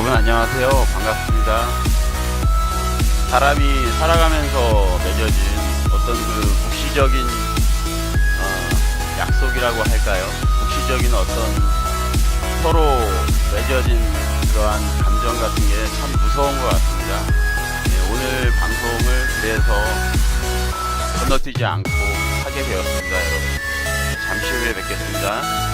여러분 안녕하세요. 반갑습니다. 사람이 살아가면서 맺어진 어떤 그 묵시적인 약속이라고 할까요? 묵시적인 어떤 서로 맺어진 그러한 감정 같은 게 참 무서운 것 같습니다. 네, 오늘 방송을 그래서 건너뛰지 않고 하게 되었습니다. 여러분 잠시 후에 뵙겠습니다.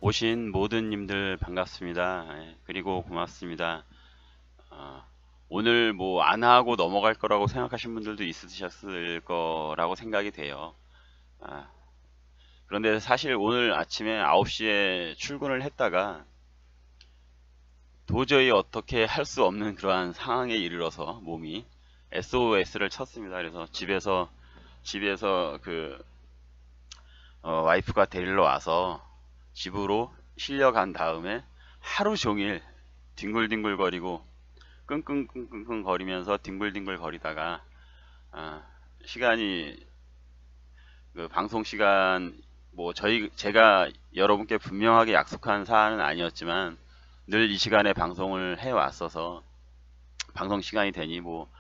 오신 모든 님들 반갑습니다. 그리고 고맙습니다. 오늘 뭐 안 하고 넘어갈 거라고 생각하신 분들도 있으셨을 거라고 생각이 돼요. 그런데 사실 오늘 아침에 9시에 출근을 했다가 도저히 어떻게 할 수 없는 그러한 상황에 이르러서 몸이 SOS를 쳤습니다. 그래서 집에서 그 와이프가 데리러 와서 집으로 실려간 다음에 하루 종일 뒹굴뒹굴거리고 끙끙끙끙 거리면서 뒹굴뒹굴 거리다가 시간이 그 방송 시간 뭐 제가 여러분께 분명하게 약속한 사안은 아니었지만 늘 이 시간에 방송을 해 왔어서 방송 시간이 되니 뭐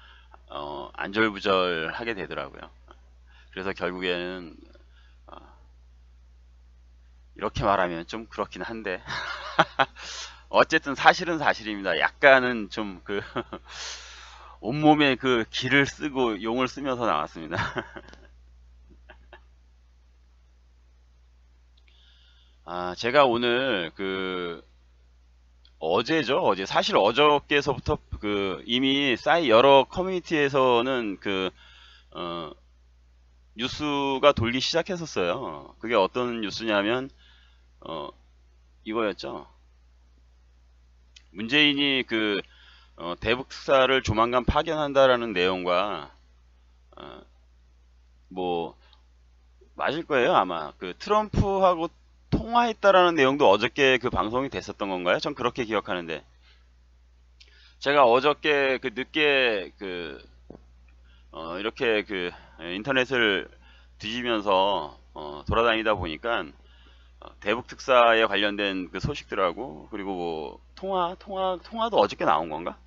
안절부절 하게 되더라고요. 그래서 결국에는 이렇게 말하면 좀 그렇긴 한데 어쨌든 사실은 사실입니다. 약간은 좀 그 온몸에 그 기를 쓰고 용을 쓰면서 나왔습니다. 제가 오늘 그 어제죠. 어제 사실 어저께서부터 그 이미 여러 커뮤니티에서는 그 뉴스가 돌기 시작했었어요. 그게 어떤 뉴스냐면 이거였죠. 문재인이 그 대북 특사를 조만간 파견한다라는 내용과 뭐 맞을 거예요. 아마 그 트럼프하고 통화했다라는 내용도 어저께 그 방송이 됐었던 건가요? 전 그렇게 기억하는데 제가 어저께 그 늦게 그 이렇게 그 인터넷을 뒤지면서 돌아다니다 보니까 대북 특사에 관련된 그 소식들하고 그리고 뭐 통화도 어저께 나온 건가?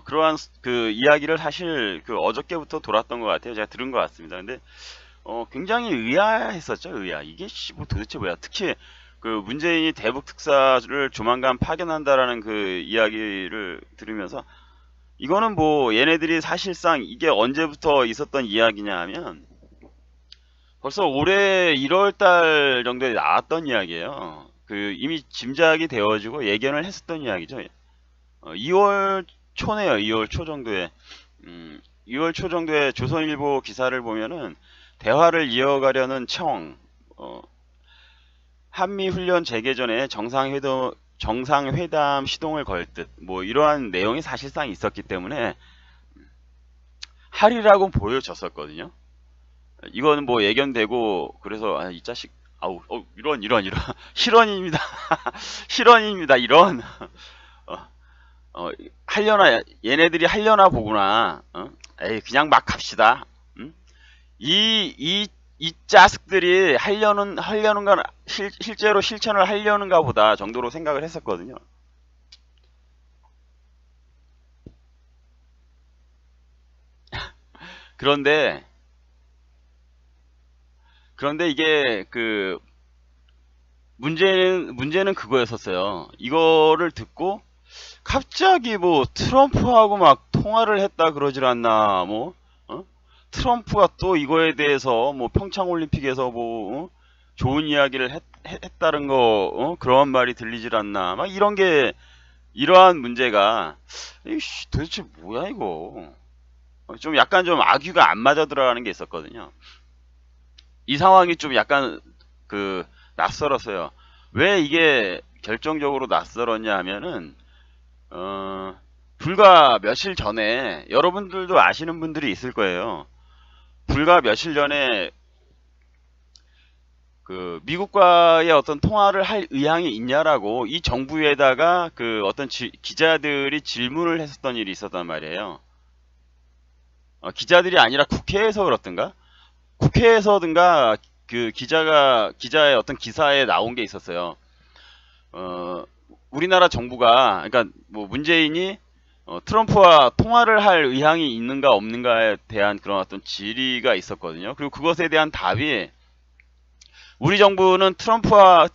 그러한 그 이야기를 사실 그 어저께부터 돌았던 것 같아요. 제가 들은 것 같습니다. 근데 굉장히 의아했었죠. 이게 뭐 도대체 뭐야? 특히 그 문재인이 대북 특사를 조만간 파견한다라는 그 이야기를 들으면서 이거는 뭐 얘네들이 사실상 이게 언제부터 있었던 이야기냐 하면 벌써 올해 1월달 정도에 나왔던 이야기예요. 그 이미 짐작이 되어지고 예견을 했었던 이야기죠. 2월 초네요. 2월 초 정도에 2월 초 정도에 조선일보 기사를 보면은 대화를 이어가려는 한미훈련 재개 전에 정상회담 시동을 걸 듯 뭐 이러한 내용이 사실상 있었기 때문에 하리라고 보여졌었거든요. 이거는 뭐 예견되고 그래서 이 자식 아우, 이런 실언입니다. 실언입니다. 이런. 어, 하려나, 얘네들이 하려나 보구나. 에이, 그냥 막 갑시다. 응? 이 자식들이 하려는 건 실제로 실천을 하려는가 보다 정도로 생각을 했었거든요. 그런데, 이게 문제는 그거였었어요. 이거를 듣고 갑자기 뭐 트럼프하고 막 통화를 했다 그러질 않나, 뭐, 어? 트럼프가 또 이거에 대해서 뭐 평창올림픽에서 뭐, 좋은 이야기를 했다는 거, 그런 말이 들리질 않나, 막 이러한 문제가, 이씨, 도대체 뭐야, 이거. 좀 약간 좀 악유가 안 맞아 들어가는 게 있었거든요. 이 상황이 좀 약간 낯설었어요. 왜 이게 결정적으로 낯설었냐 하면은, 어, 불과 며칠 전에, 여러분들도 아시는 분들이 있을 거예요. 불과 며칠 전에 미국과의 어떤 통화를 할 의향이 있냐라고 이 정부에다가 어떤 기자들이 질문을 했었던 일이 있었단 말이에요. 기자들이 아니라 국회에서 그렇던가? 국회에서든가 기자의 어떤 기사에 나온 게 있었어요. 우리나라 정부가, 그러니까 뭐 문재인이 트럼프와 통화를 할 의향이 있는가 없는가에 대한 그런 어떤 질의가 있었거든요. 그리고 그것에 대한 답이, 우리 정부는 트럼프와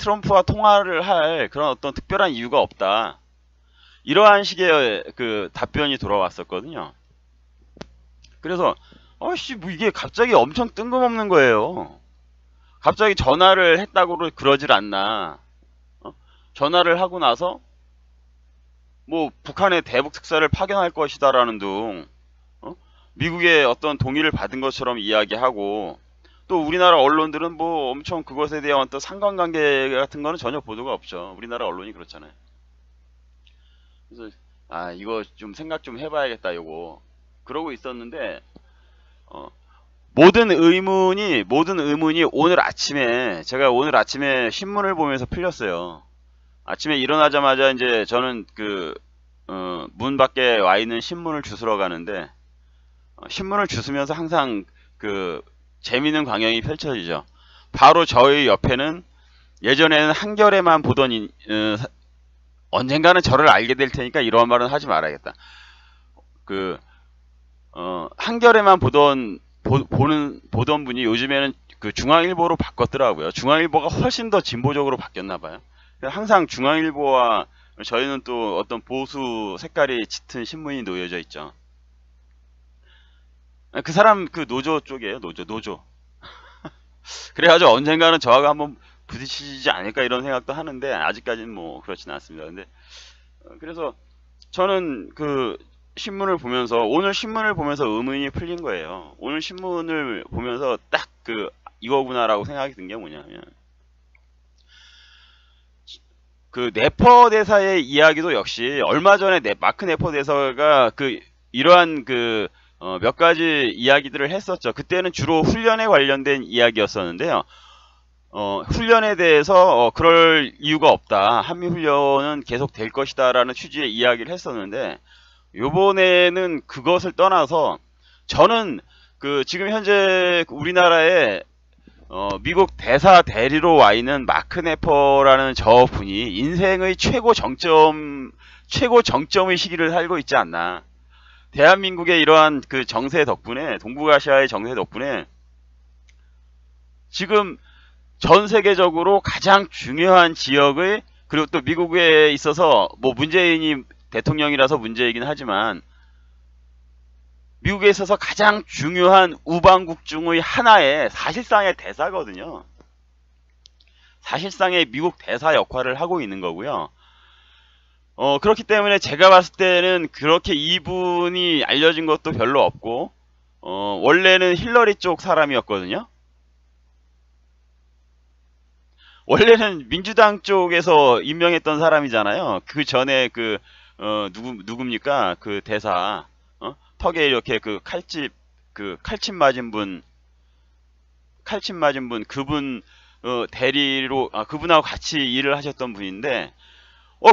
통화를 할 그런 어떤 특별한 이유가 없다. 이러한 식의 답변이 돌아왔었거든요. 그래서 어씨, 뭐 이게 갑자기 엄청 뜬금없는 거예요. 갑자기 전화를 했다고 그러질 않나. 전화를 하고 나서 뭐 북한의 대북 특사를 파견할 것이다라는 등, 미국의 어떤 동의를 받은 것처럼 이야기하고, 또 우리나라 언론들은 뭐 엄청 그것에 대한 어떤 상관관계 같은 거는 전혀 보도가 없죠. 우리나라 언론이 그렇잖아요. 그래서 이거 좀 생각 좀 해봐야겠다 요거 그러고 있었는데, 어, 모든 의문이 제가 오늘 아침에 신문을 보면서 풀렸어요. 아침에 일어나자마자 이제 저는 문 밖에 와 있는 신문을 주스러 가는데, 신문을 주스면서 항상 재미있는 광경이 펼쳐지죠. 바로 저희 옆에는, 예전에는 한겨레만 보던 언젠가는 저를 알게 될 테니까 이런 말은 하지 말아야겠다. 한겨레만 보던 분이 요즘에는 중앙일보로 바꿨더라고요. 중앙일보가 훨씬 더 진보적으로 바뀌었나 봐요. 항상 중앙일보와 저희는 또 어떤 보수 색깔이 짙은 신문이 놓여져 있죠. 그 사람 노조 쪽이에요. 노조. 그래가지고 언젠가는 저하고 한번 부딪히지 않을까 이런 생각도 하는데, 아직까지는 뭐 그렇지는 않습니다. 근데 그래서 저는 오늘 신문을 보면서 의문이 풀린 거예요. 오늘 신문을 보면서 딱 이거구나라고 생각이 든 게 뭐냐면, 네퍼 대사의 이야기도 역시 얼마 전에 마크 네퍼 대사가 이러한 몇 가지 이야기들을 했었죠. 그때는 주로 훈련에 관련된 이야기였었는데요. 훈련에 대해서 그럴 이유가 없다. 한미 훈련은 계속 될 것이다 라는 취지의 이야기를 했었는데, 요번에는 그것을 떠나서, 저는 지금 현재 우리나라에 미국 대사 대리로 와 있는 마크 네퍼라는 저 분이 인생의 최고 정점의 시기를 살고 있지 않나. 대한민국의 이러한 정세 덕분에, 동북아시아의 정세 덕분에 지금 전 세계적으로 가장 중요한 지역의, 그리고 또 미국에 있어서 뭐 문재인이 대통령이라서 문제이긴 하지만, 미국에 있어서 가장 중요한 우방국 중의 하나의 사실상의 대사거든요. 사실상의 미국 대사 역할을 하고 있는 거고요. 그렇기 때문에 제가 봤을 때는 그렇게 이분이 알려진 것도 별로 없고, 원래는 힐러리 쪽 사람이었거든요. 원래는 민주당 쪽에서 임명했던 사람이잖아요. 그 전에 누굽니까? 대사, 턱에 이렇게 칼집 맞은 분, 그분, 대리로 그분하고 같이 일을 하셨던 분인데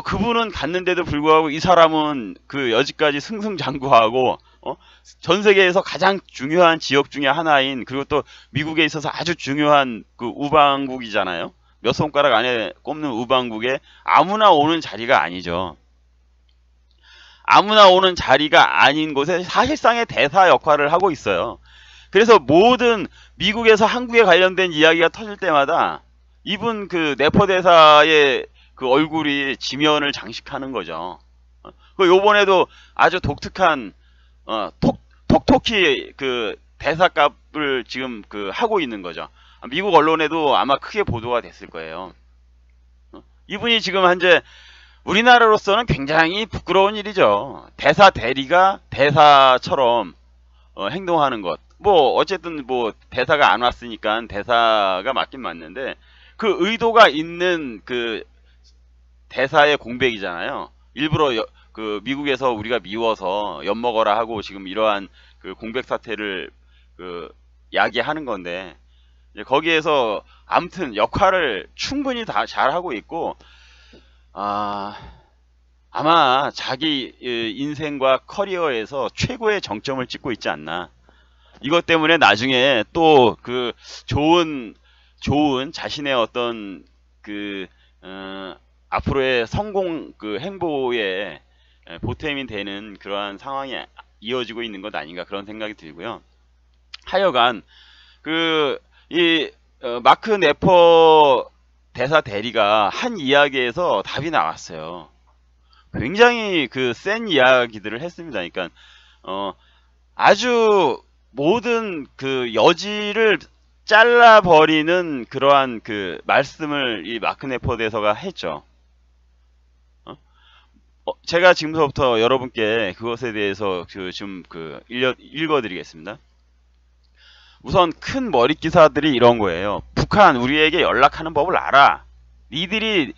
그분은 갔는데도 불구하고 이 사람은 그 여지까지 승승장구하고 전 세계에서 가장 중요한 지역 중에 하나인, 그리고 또 미국에 있어서 아주 중요한 그 우방국이잖아요. 몇 손가락 안에 꼽는 우방국에 아무나 오는 자리가 아니죠. 아무나 오는 자리가 아닌 곳에 사실상의 대사 역할을 하고 있어요. 그래서 모든 미국에서 한국에 관련된 이야기가 터질 때마다 이분 그 네포 대사의 그 얼굴이 지면을 장식하는 거죠. 그 요번에도 아주 독특한 톡톡히 그 대사값을 지금 그 하고 있는 거죠. 미국 언론에도 아마 크게 보도가 됐을 거예요. 이분이 지금 현재 우리나라로서는 굉장히 부끄러운 일이죠. 대사 대리가 대사처럼 행동하는 것. 뭐 어쨌든 뭐 대사가 안 왔으니까 대사가 맞긴 맞는데, 그 의도가 있는 그 대사의 공백이잖아요. 일부러 그 미국에서 우리가 미워서 엿먹어라 하고 지금 이러한 그 공백 사태를 그 야기하는 건데, 이제 거기에서 아무튼 역할을 충분히 다 잘하고 있고, 아마 자기 인생과 커리어에서 최고의 정점을 찍고 있지 않나. 이것 때문에 나중에 또 그 좋은 자신의 어떤 그 앞으로의 성공 그 행보에 보탬이 되는 그러한 상황이 이어지고 있는 것 아닌가, 그런 생각이 들고요. 하여간 그 이 마크 네퍼 대사 대리가 한 이야기에서 답이 나왔어요. 굉장히 그 센 이야기들을 했습니다. 그러니까 아주 모든 그 여지를 잘라버리는 그러한 그 말씀을 이 마크 네퍼 대사가 했죠. 제가 지금부터 여러분께 그것에 대해서 좀 읽어드리겠습니다. 우선 큰 머리 기사들이 이런 거예요. 북한 우리에게 연락하는 법을 알아. 니들이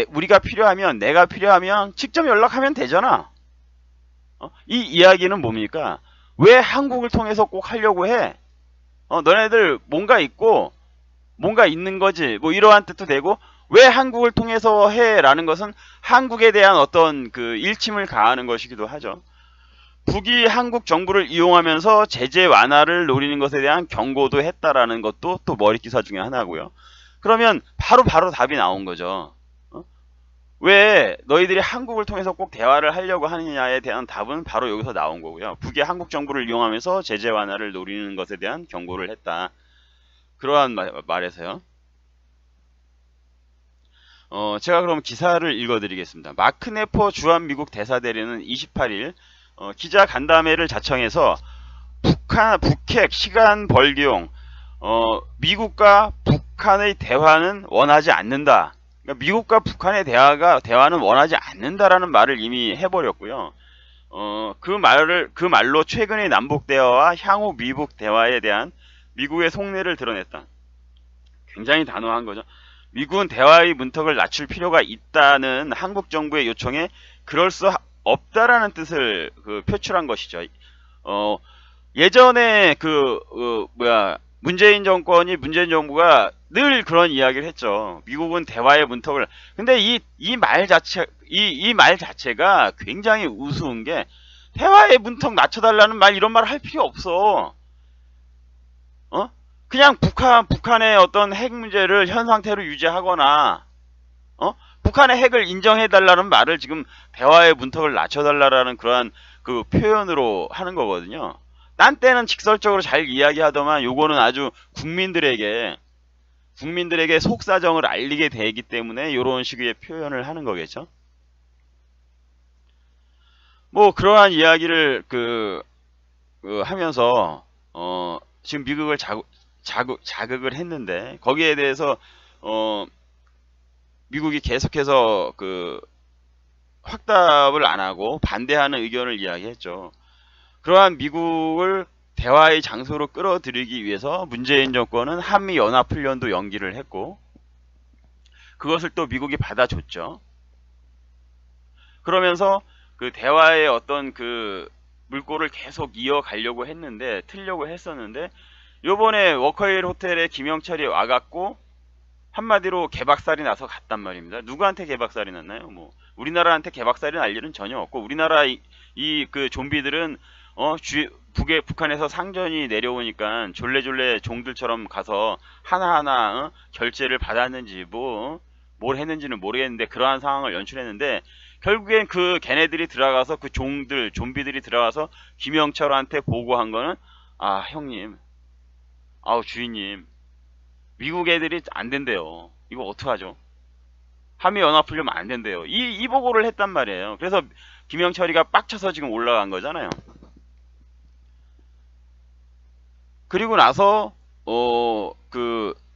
우리가 필요하면, 내가 필요하면 직접 연락하면 되잖아. 이 이야기는 뭡니까? 왜 한국을 통해서 꼭 하려고 해? 너네들 뭔가 있고 뭔가 있는 거지, 뭐 이러한 뜻도 되고, 왜 한국을 통해서 해? 라는 것은 한국에 대한 어떤 그 일침을 가하는 것이기도 하죠. 북이 한국 정부를 이용하면서 제재 완화를 노리는 것에 대한 경고도 했다라는 것도 또 머리기사 중에 하나고요. 그러면 바로 답이 나온 거죠. 왜 너희들이 한국을 통해서 꼭 대화를 하려고 하느냐에 대한 답은 바로 여기서 나온 거고요. 북이 한국 정부를 이용하면서 제재 완화를 노리는 것에 대한 경고를 했다. 그러한 말에서요. 제가 그럼 기사를 읽어드리겠습니다. 마크 네퍼 주한미국 대사대리는 28일 기자 간담회를 자청해서 북핵 시간 벌기용 미국과 북한의 대화는 원하지 않는다. 그러니까 미국과 북한의 대화는 원하지 않는다라는 말을 이미 해버렸고요. 그 말로 최근의 남북 대화와 향후 미북 대화에 대한 미국의 속내를 드러냈다. 굉장히 단호한 거죠. 미국은 대화의 문턱을 낮출 필요가 있다는 한국 정부의 요청에 그럴 수 없다라는 뜻을 표출한 것이죠. 예전에 문재인 정부가 늘 그런 이야기를 했죠. 미국은 대화의 문턱을. 근데 이 말 자체가 굉장히 우스운 게, 대화의 문턱 낮춰달라는 말, 이런 말 할 필요 없어. 그냥 북한의 어떤 핵 문제를 현 상태로 유지하거나, 북한의 핵을 인정해달라는 말을 지금 대화의 문턱을 낮춰달라는 그러한 그 표현으로 하는 거거든요. 딴 때는 직설적으로 잘 이야기하더만 요거는 아주 국민들에게 속사정을 알리게 되기 때문에 요런 식의 표현을 하는 거겠죠. 뭐 그러한 이야기를 하면서 지금 미국을 자극을 했는데, 거기에 대해서 미국이 계속해서 확답을 안 하고 반대하는 의견을 이야기했죠. 그러한 미국을 대화의 장소로 끌어들이기 위해서 문재인 정권은 한미연합훈련도 연기를 했고, 그것을 또 미국이 받아줬죠. 그러면서 그 대화의 어떤 물꼬를 계속 이어가려고 했는데, 틀려고 했었는데, 요번에 워커힐 호텔에 김영철이 와갖고 한마디로 개박살이 나서 갔단 말입니다. 누구한테 개박살이 났나요? 뭐 우리나라한테 개박살이 날 일은 전혀 없고, 우리나라 그 좀비들은 북한에서 상전이 내려오니까 졸래졸래 종들처럼 가서 하나하나 결제를 받았는지 뭘 했는지는 모르겠는데 그러한 상황을 연출했는데, 결국엔 그 걔네들이 들어가서 그 좀비들이 들어가서 김영철한테 보고한 거는, 아 형님, 아우 주인님, 미국 애들이 안 된대요. 이거 어떡하죠? 한미연합훈련 안 된대요. 이 보고를 했단 말이에요. 그래서 김영철이가 빡쳐서 지금 올라간 거잖아요. 그리고 나서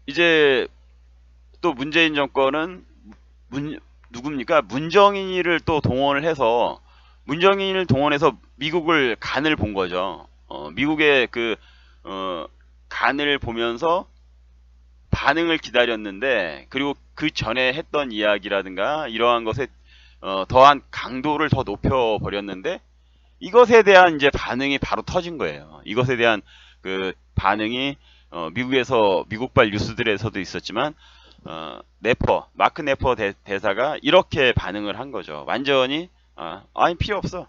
이제 또 문재인 정권은 누굽니까? 문정인을 또 동원을 해서, 문정인을 동원해서 미국을 간을 본 거죠. 미국의 간을 보면서 반응을 기다렸는데, 그리고 그 전에 했던 이야기라든가 이러한 것에 더한 강도를 더 높여 버렸는데, 이것에 대한 이제 반응이 바로 터진 거예요. 이것에 대한 그 반응이 미국발 뉴스들에서도 있었지만, 마크 네퍼 대사가 이렇게 반응을 한 거죠. 완전히 아니 필요 없어.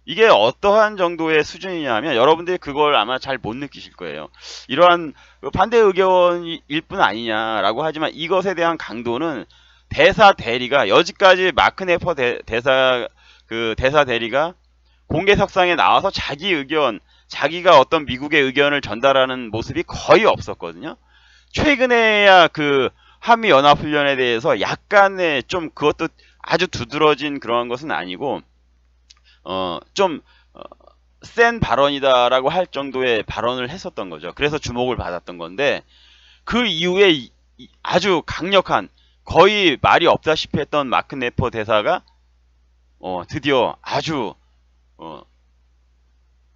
이게 어떠한 정도의 수준이냐면, 여러분들이 그걸 아마 잘 못 느끼실 거예요. 이러한 반대 의견일 뿐 아니냐라고 하지만, 이것에 대한 강도는 대사 대리가, 여지까지 마크 네퍼 대사 대리가 공개석상에 나와서 자기가 어떤 미국의 의견을 전달하는 모습이 거의 없었거든요. 최근에야 그 한미연합훈련에 대해서 약간의 좀, 그것도 아주 두드러진 그러한 것은 아니고 좀 센 발언이다라고 할 정도의 발언을 했었던 거죠. 그래서 주목을 받았던 건데, 그 이후에 아주 강력한, 거의 말이 없다시피 했던 마크 네퍼 대사가 드디어 아주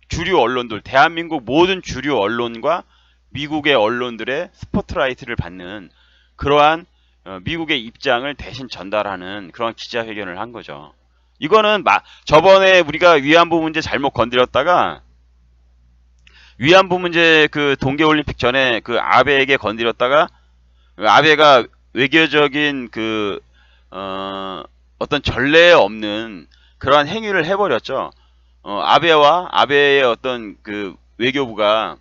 주류 언론들, 대한민국 모든 주류 언론과 미국의 언론들의 스포트라이트를 받는 그러한 미국의 입장을 대신 전달하는 그런 기자회견을 한 거죠. 이거는 저번에 우리가 위안부 문제 잘못 건드렸다가, 위안부 문제 그 동계올림픽 전에 그 아베에게 건드렸다가, 아베가 외교적인 어떤 전례에 없는 그러한 행위를 해버렸죠. 아베의 어떤 그 외교부가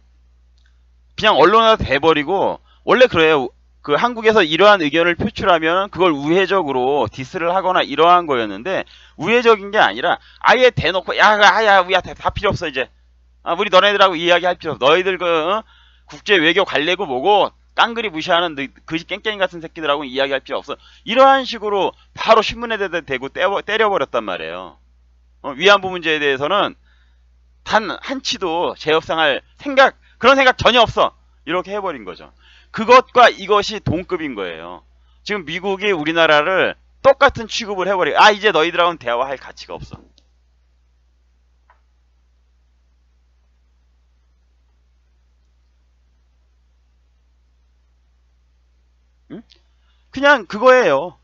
그냥 언론화가 돼버리고, 원래 그래요. 그 한국에서 이러한 의견을 표출하면 그걸 우회적으로 디스를 하거나 이러한 거였는데, 우회적인 게 아니라 아예 대놓고, 야 우리야 다 필요 없어 이제. 우리 너네들하고 이야기할 필요 없어. 너희들 국제 외교 관례고 뭐고 깡그리 무시하는 그지 깽깽이 같은 새끼들하고 이야기할 필요 없어. 이러한 식으로 바로 신문에 대고 때려버렸단 말이에요. 위안부 문제에 대해서는 단 한치도 재협상할 그런 생각 전혀 없어. 이렇게 해버린 거죠. 그것과 이것이 동급인 거예요. 지금 미국이 우리나라를 똑같은 취급을 해버리고, 이제 너희들하고는 대화할 가치가 없어. 응? 그냥 그거예요.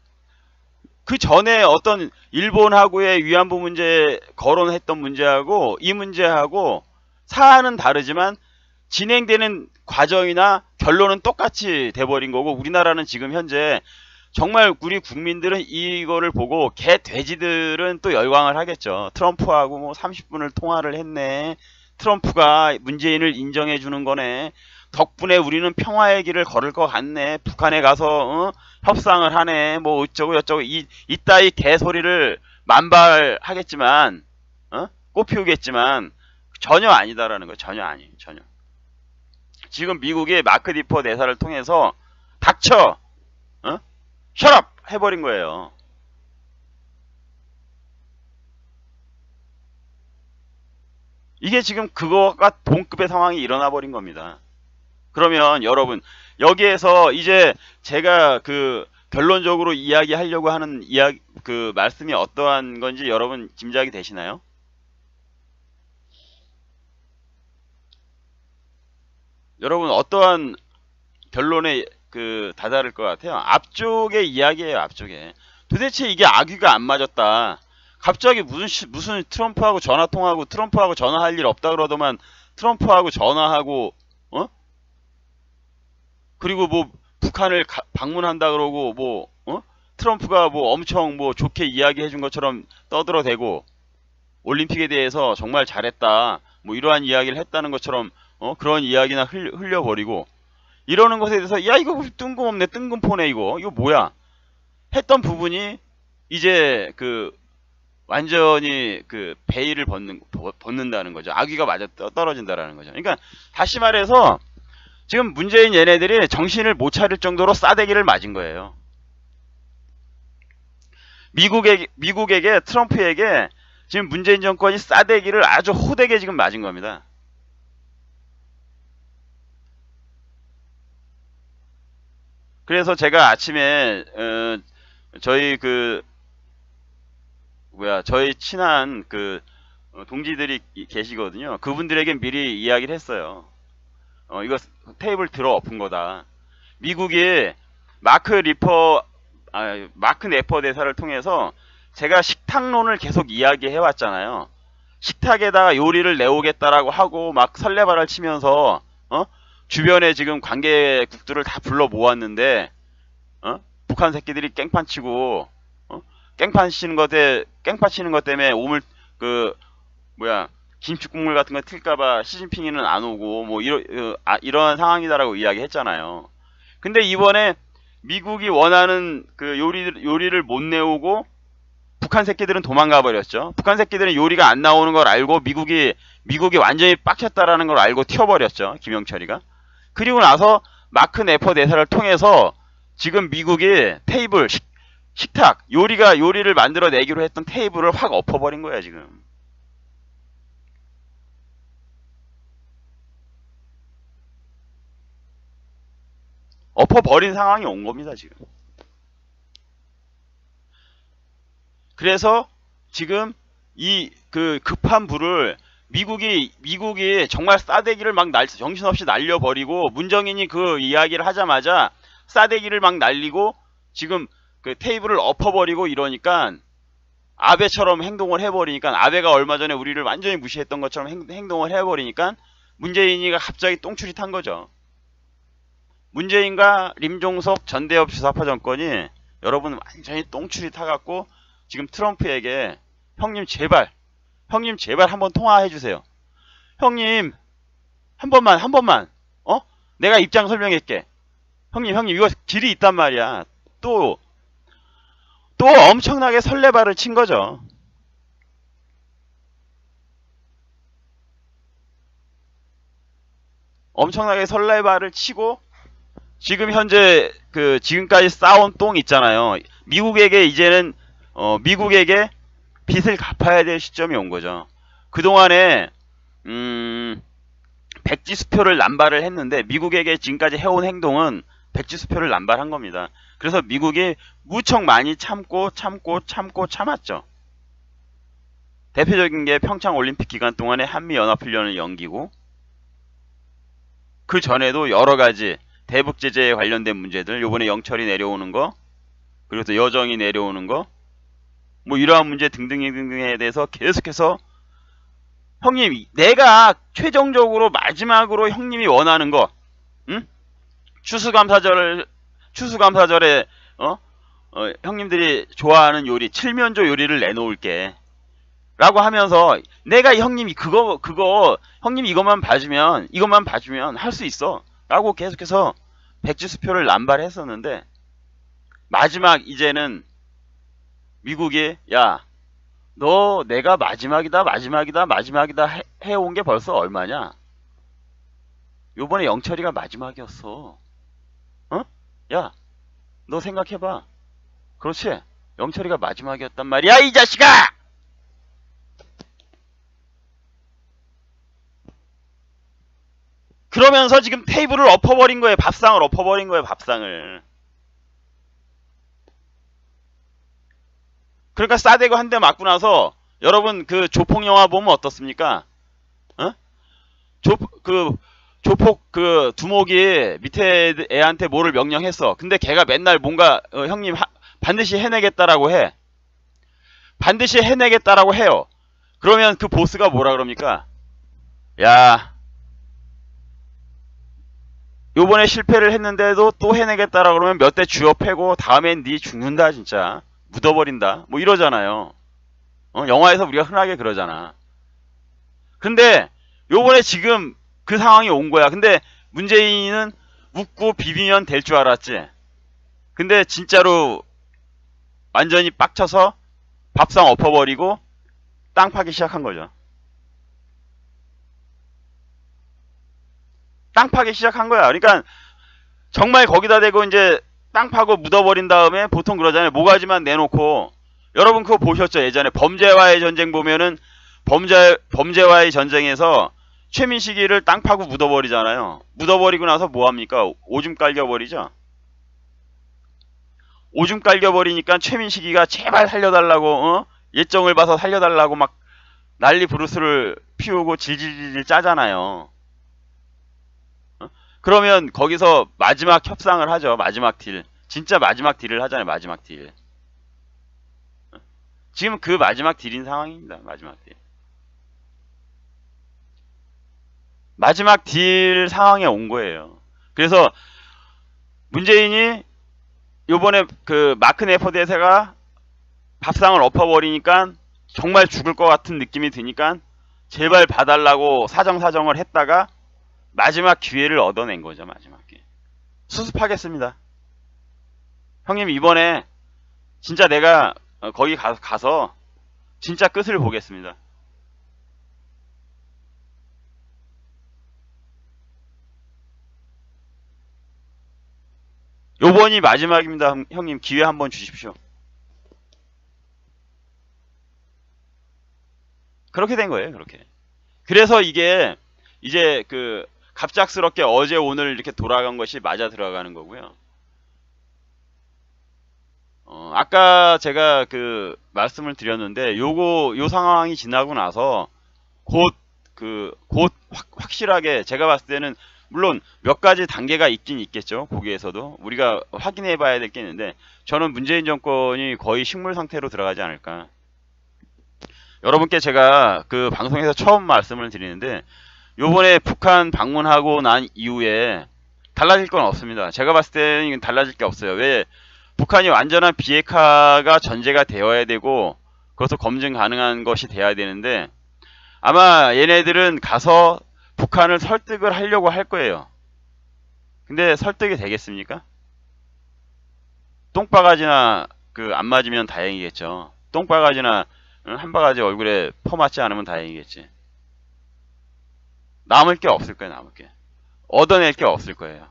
그 전에 어떤 일본하고의 위안부 문제 거론했던 문제하고 이 문제하고 사안은 다르지만 진행되는 과정이나 결론은 똑같이 돼버린 거고, 우리나라는 지금 현재 정말 우리 국민들은 이거를 보고 돼지들은 또 열광을 하겠죠. 트럼프하고 뭐 30분을 통화를 했네. 트럼프가 문재인을 인정해 주는 거네. 덕분에 우리는 평화의 길을 걸을 것 같네. 북한에 가서 협상을 하네. 뭐 어쩌고 저쩌고 이따위 개소리를 만발하겠지만, 꽃피우겠지만 전혀 아니다라는 거예요. 전혀 아니에요. 전혀. 지금 미국의 마크 네퍼 대사를 통해서 닥쳐! 셧업! 해버린 거예요. 이게 지금 그거가 동급의 상황이 일어나 버린 겁니다. 그러면 여러분, 여기에서 이제 제가 결론적으로 이야기하려고 하는 말씀이 어떠한 건지 여러분 짐작이 되시나요? 여러분 어떠한 결론에 다다를 것 같아요? 앞쪽의 이야기예요. 앞쪽에 도대체 이게 아귀가 안 맞았다. 갑자기 무슨 트럼프하고 전화통화하고, 트럼프하고 전화할 일 없다 그러더만 트럼프하고 전화하고, 그리고 뭐 북한을 방문한다 그러고 뭐 트럼프가 뭐 엄청 뭐 좋게 이야기해 준 것처럼 떠들어대고 올림픽에 대해서 정말 잘했다 뭐 이러한 이야기를 했다는 것처럼 그런 이야기나 흘려버리고 이러는 것에 대해서 야 이거 뜬금없네 뜬금포네 이거 뭐야 했던 부분이 이제 그 완전히 그 베일을 벗는다는 거죠. 아귀가 맞아 떨어진다라는 거죠. 그러니까 다시 말해서 지금 문재인 얘네들이 정신을 못 차릴 정도로 싸대기를 맞은 거예요. 미국에게 트럼프에게 지금 문재인 정권이 싸대기를 아주 호되게 지금 맞은 겁니다. 그래서 제가 아침에 저희 저희 친한 동지들이 계시거든요. 그분들에게 미리 이야기를 했어요. 이거 테이블 들어 엎은 거다. 미국이 마크 네퍼 대사를 통해서 제가 식탁론을 계속 이야기해 왔잖아요. 식탁에다가 요리를 내오겠다라고 하고 막 설레발을 치면서 주변에 지금 관계국들을 다 불러 모았는데 북한 새끼들이 깽판 치고 깽판 치는 것 때문에 김치 국물 같은 거 틀까봐 시진핑이는 안 오고 뭐 이런 상황이다라고 이야기했잖아요. 근데 이번에 미국이 원하는 그 요리를 못 내오고 북한 새끼들은 도망가 버렸죠. 북한 새끼들은 요리가 안 나오는 걸 알고 미국이 완전히 빡쳤다라는 걸 알고 튀어버렸죠. 김영철이가. 그리고 나서 마크 네퍼 대사를 통해서 지금 미국이 테이블 식탁 요리를 만들어내기로 했던 테이블을 확 엎어버린 거야 지금. 엎어버린 상황이 온 겁니다 지금. 그래서 지금 이 급한 불을 미국이 정말 싸대기를 막 정신없이 날려버리고 문정인이 그 이야기를 하자마자 싸대기를 막 날리고 지금 그 테이블을 엎어버리고 이러니까 아베처럼 행동을 해버리니까 아베가 얼마 전에 우리를 완전히 무시했던 것처럼 행동을 해버리니까 문재인이가 갑자기 똥줄이 탄 거죠. 문재인과 림종석 전대협 주사파 정권이 여러분 완전히 똥줄이 타갖고 지금 트럼프에게 형님 제발 한번 통화해 주세요. 형님 한 번만 내가 입장 설명할게. 형님 이거 길이 있단 말이야. 또 엄청나게 설레발을 친 거죠. 엄청나게 설레발을 치고 지금 현재 지금까지 쌓아온 똥 있잖아요. 미국에게 이제는 미국에게 빚을 갚아야 될 시점이 온 거죠. 그동안에 백지수표를 남발을 했는데 미국에게 지금까지 해온 행동은 백지수표를 남발한 겁니다. 그래서 미국이 무척 많이 참았죠. 대표적인 게 평창 올림픽 기간 동안에 한미 연합훈련을 연기고 그 전에도 여러 가지 대북 제재에 관련된 문제들, 요번에 영철이 내려오는 거, 그리고 또 여정이 내려오는 거, 뭐 이러한 문제 등등에 대해서 계속해서 형님, 내가 최종적으로 마지막으로 형님이 원하는 거, 추수감사절에 형님들이 좋아하는 요리, 칠면조 요리를 내놓을게. 라고 하면서 내가 형님이 형님이 이것만 봐주면 할 수 있어. 라고 계속해서 백지수표를 남발했었는데 마지막 이제는 미국이 야, 너 내가 마지막이다 해온 게 벌써 얼마냐? 요번에 영철이가 마지막이었어. 야, 너 생각해봐. 그렇지? 영철이가 마지막이었단 말이야, 이 자식아! 그러면서 지금 테이블을 엎어버린 거예요. 밥상을 엎어버린 거예요. 밥상을. 그러니까 싸대고 한 대 맞고 나서 여러분 그 조폭 영화 보면 어떻습니까? 조폭 두목이 밑에 애한테 뭐를 명령했어. 근데 걔가 맨날 뭔가 형님 반드시 해내겠다라고 해. 반드시 해내겠다라고 해요. 그러면 그 보스가 뭐라 그럽니까? 야, 요번에 실패를 했는데도 또 해내겠다라 그러면 몇 대 쥐어 패고 다음엔 니 죽는다 진짜 묻어버린다 뭐 이러잖아요. 영화에서 우리가 흔하게 그러잖아. 근데 요번에 지금 그 상황이 온 거야. 근데 문재인은 웃고 비비면 될 줄 알았지. 근데 진짜로 완전히 빡쳐서 밥상 엎어버리고 땅 파기 시작한 거죠. 땅 파기 시작한 거야. 그러니까 정말 거기다 대고 이제 땅 파고 묻어버린 다음에 보통 그러잖아요. 모가지만 내놓고 여러분 그거 보셨죠? 예전에 범죄와의 전쟁 보면은 범죄와의 전쟁에서 최민식이를 땅 파고 묻어버리잖아요. 묻어버리고 나서 뭐합니까? 오줌 깔겨버리죠. 오줌 깔겨버리니까 최민식이가 제발 살려달라고 예정을 봐서 살려달라고 막 난리 부르스를 피우고 질질질 짜잖아요. 그러면 거기서 마지막 협상을 하죠. 마지막 딜. 진짜 마지막 딜을 하잖아요. 마지막 딜. 지금 그 마지막 딜인 상황입니다. 마지막 딜. 마지막 딜 상황에 온 거예요. 그래서 문재인이 요번에 그 마크 네퍼 대세가 밥상을 엎어버리니까 정말 죽을 것 같은 느낌이 드니까 제발 봐달라고 사정사정을 했다가 마지막 기회를 얻어낸 거죠. 마지막 기회. 수습하겠습니다. 형님 이번에 진짜 내가 거기 가서 진짜 끝을 보겠습니다. 요번이 마지막입니다. 형님 기회 한번 주십시오. 그렇게 된 거예요. 그렇게. 그래서 이게 이제 그 갑작스럽게 어제 오늘 이렇게 돌아간 것이 맞아 들어가는 거고요. 아까 제가 그 말씀을 드렸는데 요 상황이 지나고 나서 곧 확실하게 제가 봤을 때는 물론 몇 가지 단계가 있긴 있겠죠. 거기에서도 우리가 확인해 봐야 될 게 있는데 저는 문재인 정권이 거의 식물 상태로 들어가지 않을까. 여러분께 제가 그 방송에서 처음 말씀을 드리는데 요번에 북한 방문하고 난 이후에 달라질 건 없습니다. 제가 봤을 때는 달라질 게 없어요. 왜? 북한이 완전한 비핵화가 전제가 되어야 되고 그것도 검증 가능한 것이 돼야 되는데 아마 얘네들은 가서 북한을 설득을 하려고 할 거예요. 근데 설득이 되겠습니까? 똥바가지나 그 안 맞으면 다행이겠죠. 똥바가지나 한 바가지 얼굴에 퍼맞지 않으면 다행이겠지. 남을 게 없을 거예요. 남을 게. 얻어낼 게 없을 거예요.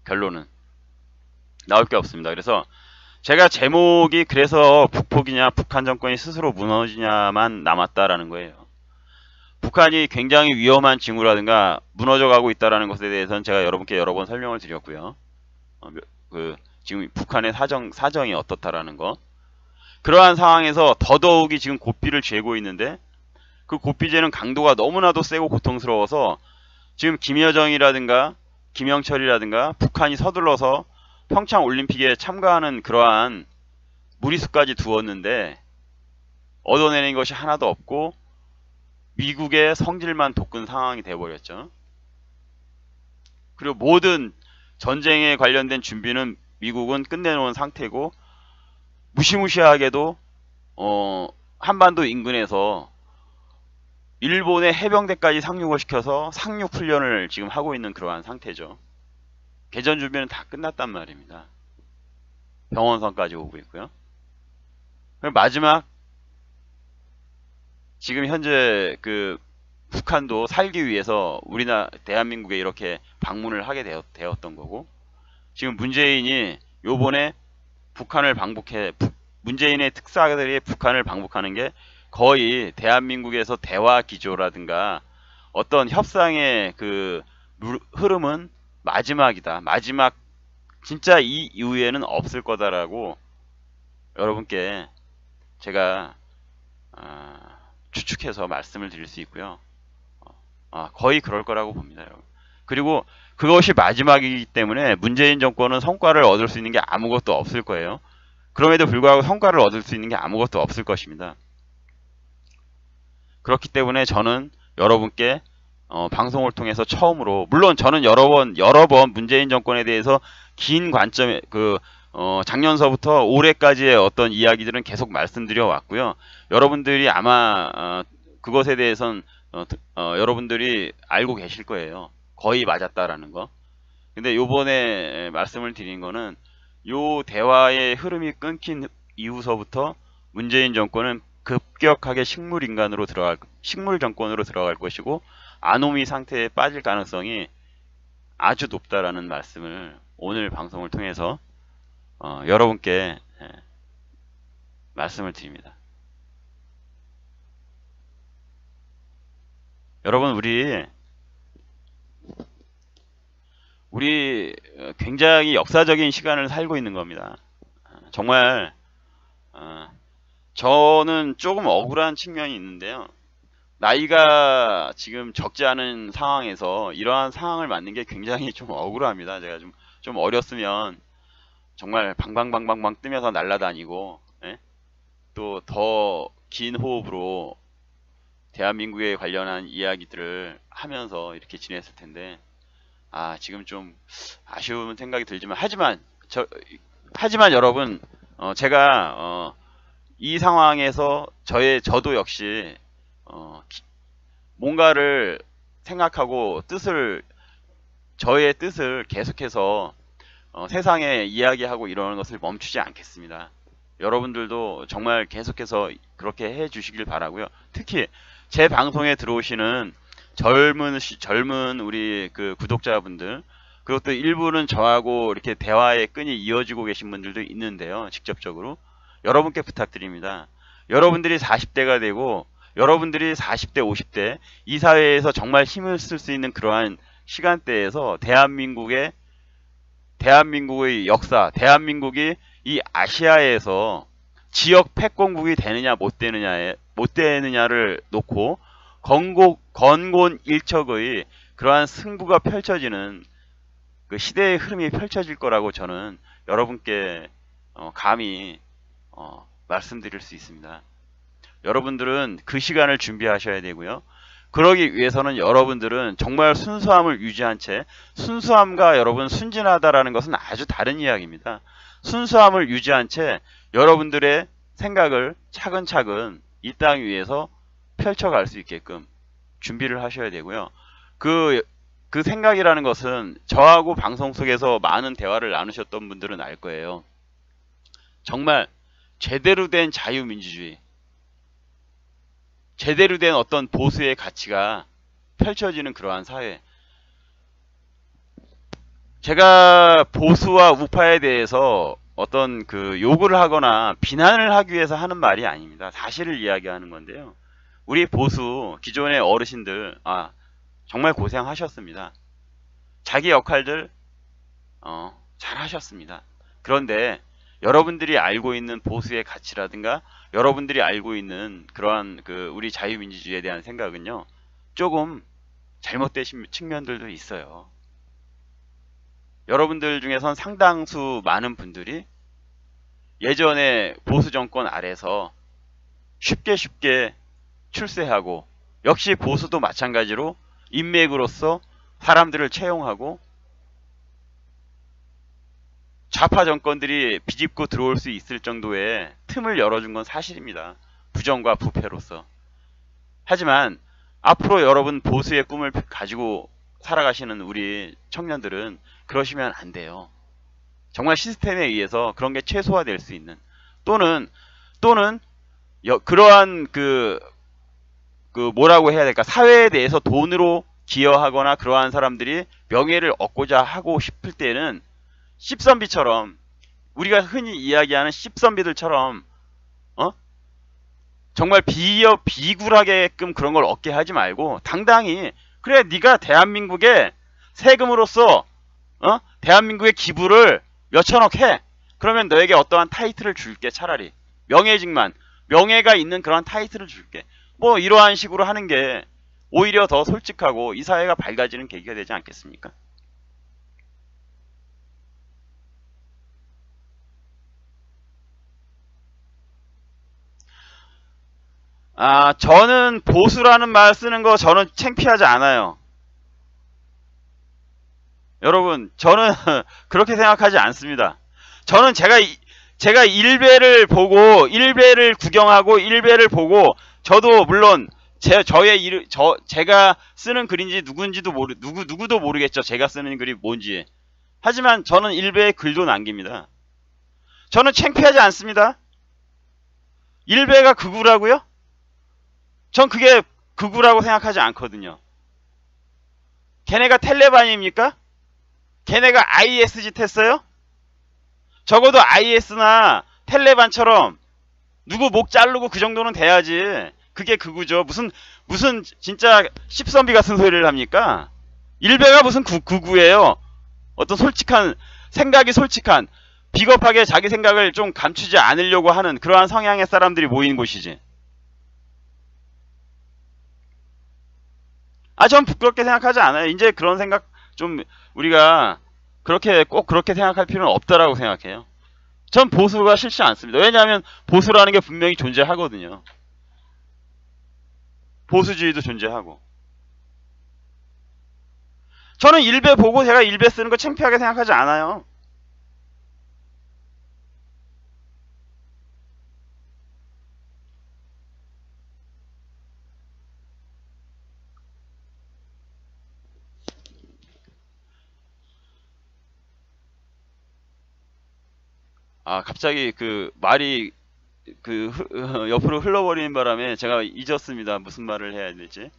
결론은. 나올 게 없습니다. 그래서 제가 제목이 그래서 북폭이냐 북한 정권이 스스로 무너지냐만 남았다라는 거예요. 북한이 굉장히 위험한 징후라든가 무너져가고 있다는 것에 대해서는 제가 여러분께 여러 번 설명을 드렸고요. 지금 북한의 사정이 어떻다라는 거. 그러한 상황에서 더더욱이 지금 고삐를 죄고 있는데 그 고삐죄는 강도가 너무나도 세고 고통스러워서 지금 김여정이라든가 김영철이라든가 북한이 서둘러서 평창 올림픽에 참가하는 그러한 무리수까지 두었는데 얻어내는 것이 하나도 없고 미국의 성질만 돋군 상황이 되어버렸죠. 그리고 모든 전쟁에 관련된 준비는 미국은 끝내놓은 상태고 무시무시하게도 한반도 인근에서 일본의 해병대까지 상륙을 시켜서 상륙 훈련을 지금 하고 있는 그러한 상태죠. 개전 준비는 다 끝났단 말입니다. 병원선까지 오고 있고요. 마지막 지금 현재 그 북한도 살기 위해서 대한민국에 이렇게 방문을 하게 되었던 거고 지금 문재인이 요번에 북한을 문재인의 특사들이 북한을 방북하는 게 거의 대한민국에서 대화 기조라든가 어떤 협상의 그 흐름은 마지막이다. 마지막 진짜 이 이후에는 없을 거다라고 여러분께 제가 추측해서 말씀을 드릴 수 있고요. 거의 그럴 거라고 봅니다. 여러분. 그리고 그것이 마지막이기 때문에 문재인 정권은 성과를 얻을 수 있는 게 아무것도 없을 거예요. 그럼에도 불구하고 성과를 얻을 수 있는 게 아무것도 없을 것입니다. 그렇기 때문에 저는 여러분께 방송을 통해서 처음으로, 물론 저는 여러 번 문재인 정권에 대해서 긴 관점에 작년서부터 올해까지의 어떤 이야기들은 계속 말씀드려 왔고요. 여러분들이 아마 그것에 대해선 여러분들이 알고 계실 거예요. 거의 맞았다라는 거. 근데 요번에 말씀을 드린 거는 요 대화의 흐름이 끊긴 이후서부터 문재인 정권은 급격하게 식물 정권으로 들어갈 것이고 아노미 상태에 빠질 가능성이 아주 높다라는 말씀을 오늘 방송을 통해서 여러분께 말씀을 드립니다. 여러분, 우리 굉장히 역사적인 시간을 살고 있는 겁니다. 정말 저는 조금 억울한 측면이 있는데요. 나이가 지금 적지 않은 상황에서 이러한 상황을 맞는 게 굉장히 좀 억울합니다. 제가 좀 어렸으면 정말 방방방방방 뜨면서 날아다니고, 또 더 긴 호흡으로 대한민국에 관련한 이야기들을 하면서 이렇게 지냈을 텐데, 지금 좀 아쉬운 생각이 들지만, 하지만 여러분, 제가 이 상황에서 저도 역시 뭔가를 생각하고 저의 뜻을 계속해서 세상에 이야기하고 이러는 것을 멈추지 않겠습니다. 여러분들도 정말 계속해서 그렇게 해 주시길 바라고요. 특히 제 방송에 들어오시는 젊은 우리 그 구독자분들, 그것도 일부는 저하고 이렇게 대화의 끈이 이어지고 계신 분들도 있는데요. 직접적으로 여러분께 부탁드립니다. 여러분들이 40대가 되고 여러분들이 40대 50대 이 사회에서 정말 힘을 쓸 수 있는 그러한 시간대에서 대한민국의 역사, 대한민국이 이 아시아에서 지역 패권국이 되느냐 못 되느냐를 놓고 건곤일척의 그러한 승부가 펼쳐지는 그 시대의 흐름이 펼쳐질 거라고 저는 여러분께 감히 말씀드릴 수 있습니다. 여러분들은 그 시간을 준비하셔야 되고요. 그러기 위해서는 여러분들은 정말 순수함을 유지한 채, 순수함과 여러분 순진하다라는 것은 아주 다른 이야기입니다. 순수함을 유지한 채 여러분들의 생각을 차근차근 이 땅 위에서 펼쳐갈 수 있게끔 준비를 하셔야 되고요. 그 생각이라는 것은 저하고 방송 속에서 많은 대화를 나누셨던 분들은 알 거예요. 정말 제대로 된 자유민주주의, 제대로 된 어떤 보수의 가치가 펼쳐지는 그러한 사회. 제가 보수와 우파에 대해서 어떤 그 욕을 하거나 비난을 하기 위해서 하는 말이 아닙니다. 사실을 이야기하는 건데요. 우리 보수 기존의 어르신들 정말 고생하셨습니다. 자기 역할들 잘 하셨습니다. 그런데 여러분들이 알고 있는 보수의 가치라든가 여러분들이 알고 있는 그러한 우리 자유민주주의에 대한 생각은요, 조금 잘못되신 측면들도 있어요. 여러분들 중에선 상당수 많은 분들이 예전에 보수 정권 아래서 쉽게 출세하고, 역시 보수도 마찬가지로 인맥으로서 사람들을 채용하고 좌파 정권들이 비집고 들어올 수 있을 정도의 틈을 열어준 건 사실입니다. 부정과 부패로서. 하지만 앞으로 여러분 보수의 꿈을 가지고 살아가시는 우리 청년들은 그러시면 안 돼요. 정말 시스템에 의해서 그런 게 최소화될 수 있는, 또는 그러한 뭐라고 해야 될까, 사회에 대해서 돈으로 기여하거나 그러한 사람들이 명예를 얻고자 하고 싶을 때는 씹선비처럼, 우리가 흔히 이야기하는 씹선비들처럼 정말 비굴하게끔 그런 걸 얻게 하지 말고 당당히, 그래 네가 대한민국의 세금으로서 대한민국의 기부를 몇천억 해. 그러면 너에게 어떠한 타이틀을 줄게. 차라리 명예가 있는 그런 타이틀을 줄게. 뭐 이러한 식으로 하는 게 오히려 더 솔직하고 이 사회가 밝아지는 계기가 되지 않겠습니까? 저는 보수라는 말 쓰는 거 저는 창피하지 않아요. 여러분, 저는 그렇게 생각하지 않습니다. 저는 제가 일베를 보고, 일베를 구경하고, 일베를 보고, 저도 물론, 제가 쓰는 글인지 누군지도 누구도 모르겠죠. 제가 쓰는 글이 뭔지. 하지만 저는 일베에 글도 남깁니다. 저는 창피하지 않습니다. 일베가 극우라고요? 전 그게 극우라고 생각하지 않거든요. 걔네가 텔레반입니까? 걔네가 IS 짓 했어요? 적어도 IS나 텔레반처럼 누구 목 자르고 그 정도는 돼야지. 그게 극우죠. 무슨 진짜 십선비 같은 소리를 합니까? 일베가 무슨 극우예요. 어떤 생각이 솔직한, 비겁하게 자기 생각을 좀 감추지 않으려고 하는 그러한 성향의 사람들이 모인 곳이지. 전 부끄럽게 생각하지 않아요. 이제 그런 생각 좀 우리가 꼭 그렇게 생각할 필요는 없다라고 생각해요. 전 보수가 싫지 않습니다. 왜냐하면 보수라는 게 분명히 존재하거든요. 보수주의도 존재하고. 저는 일베 보고 제가 일베 쓰는 거 창피하게 생각하지 않아요. 갑자기 그 말이 옆으로 흘러버리는 바람에 제가 잊었습니다. 무슨 말을 해야 될지.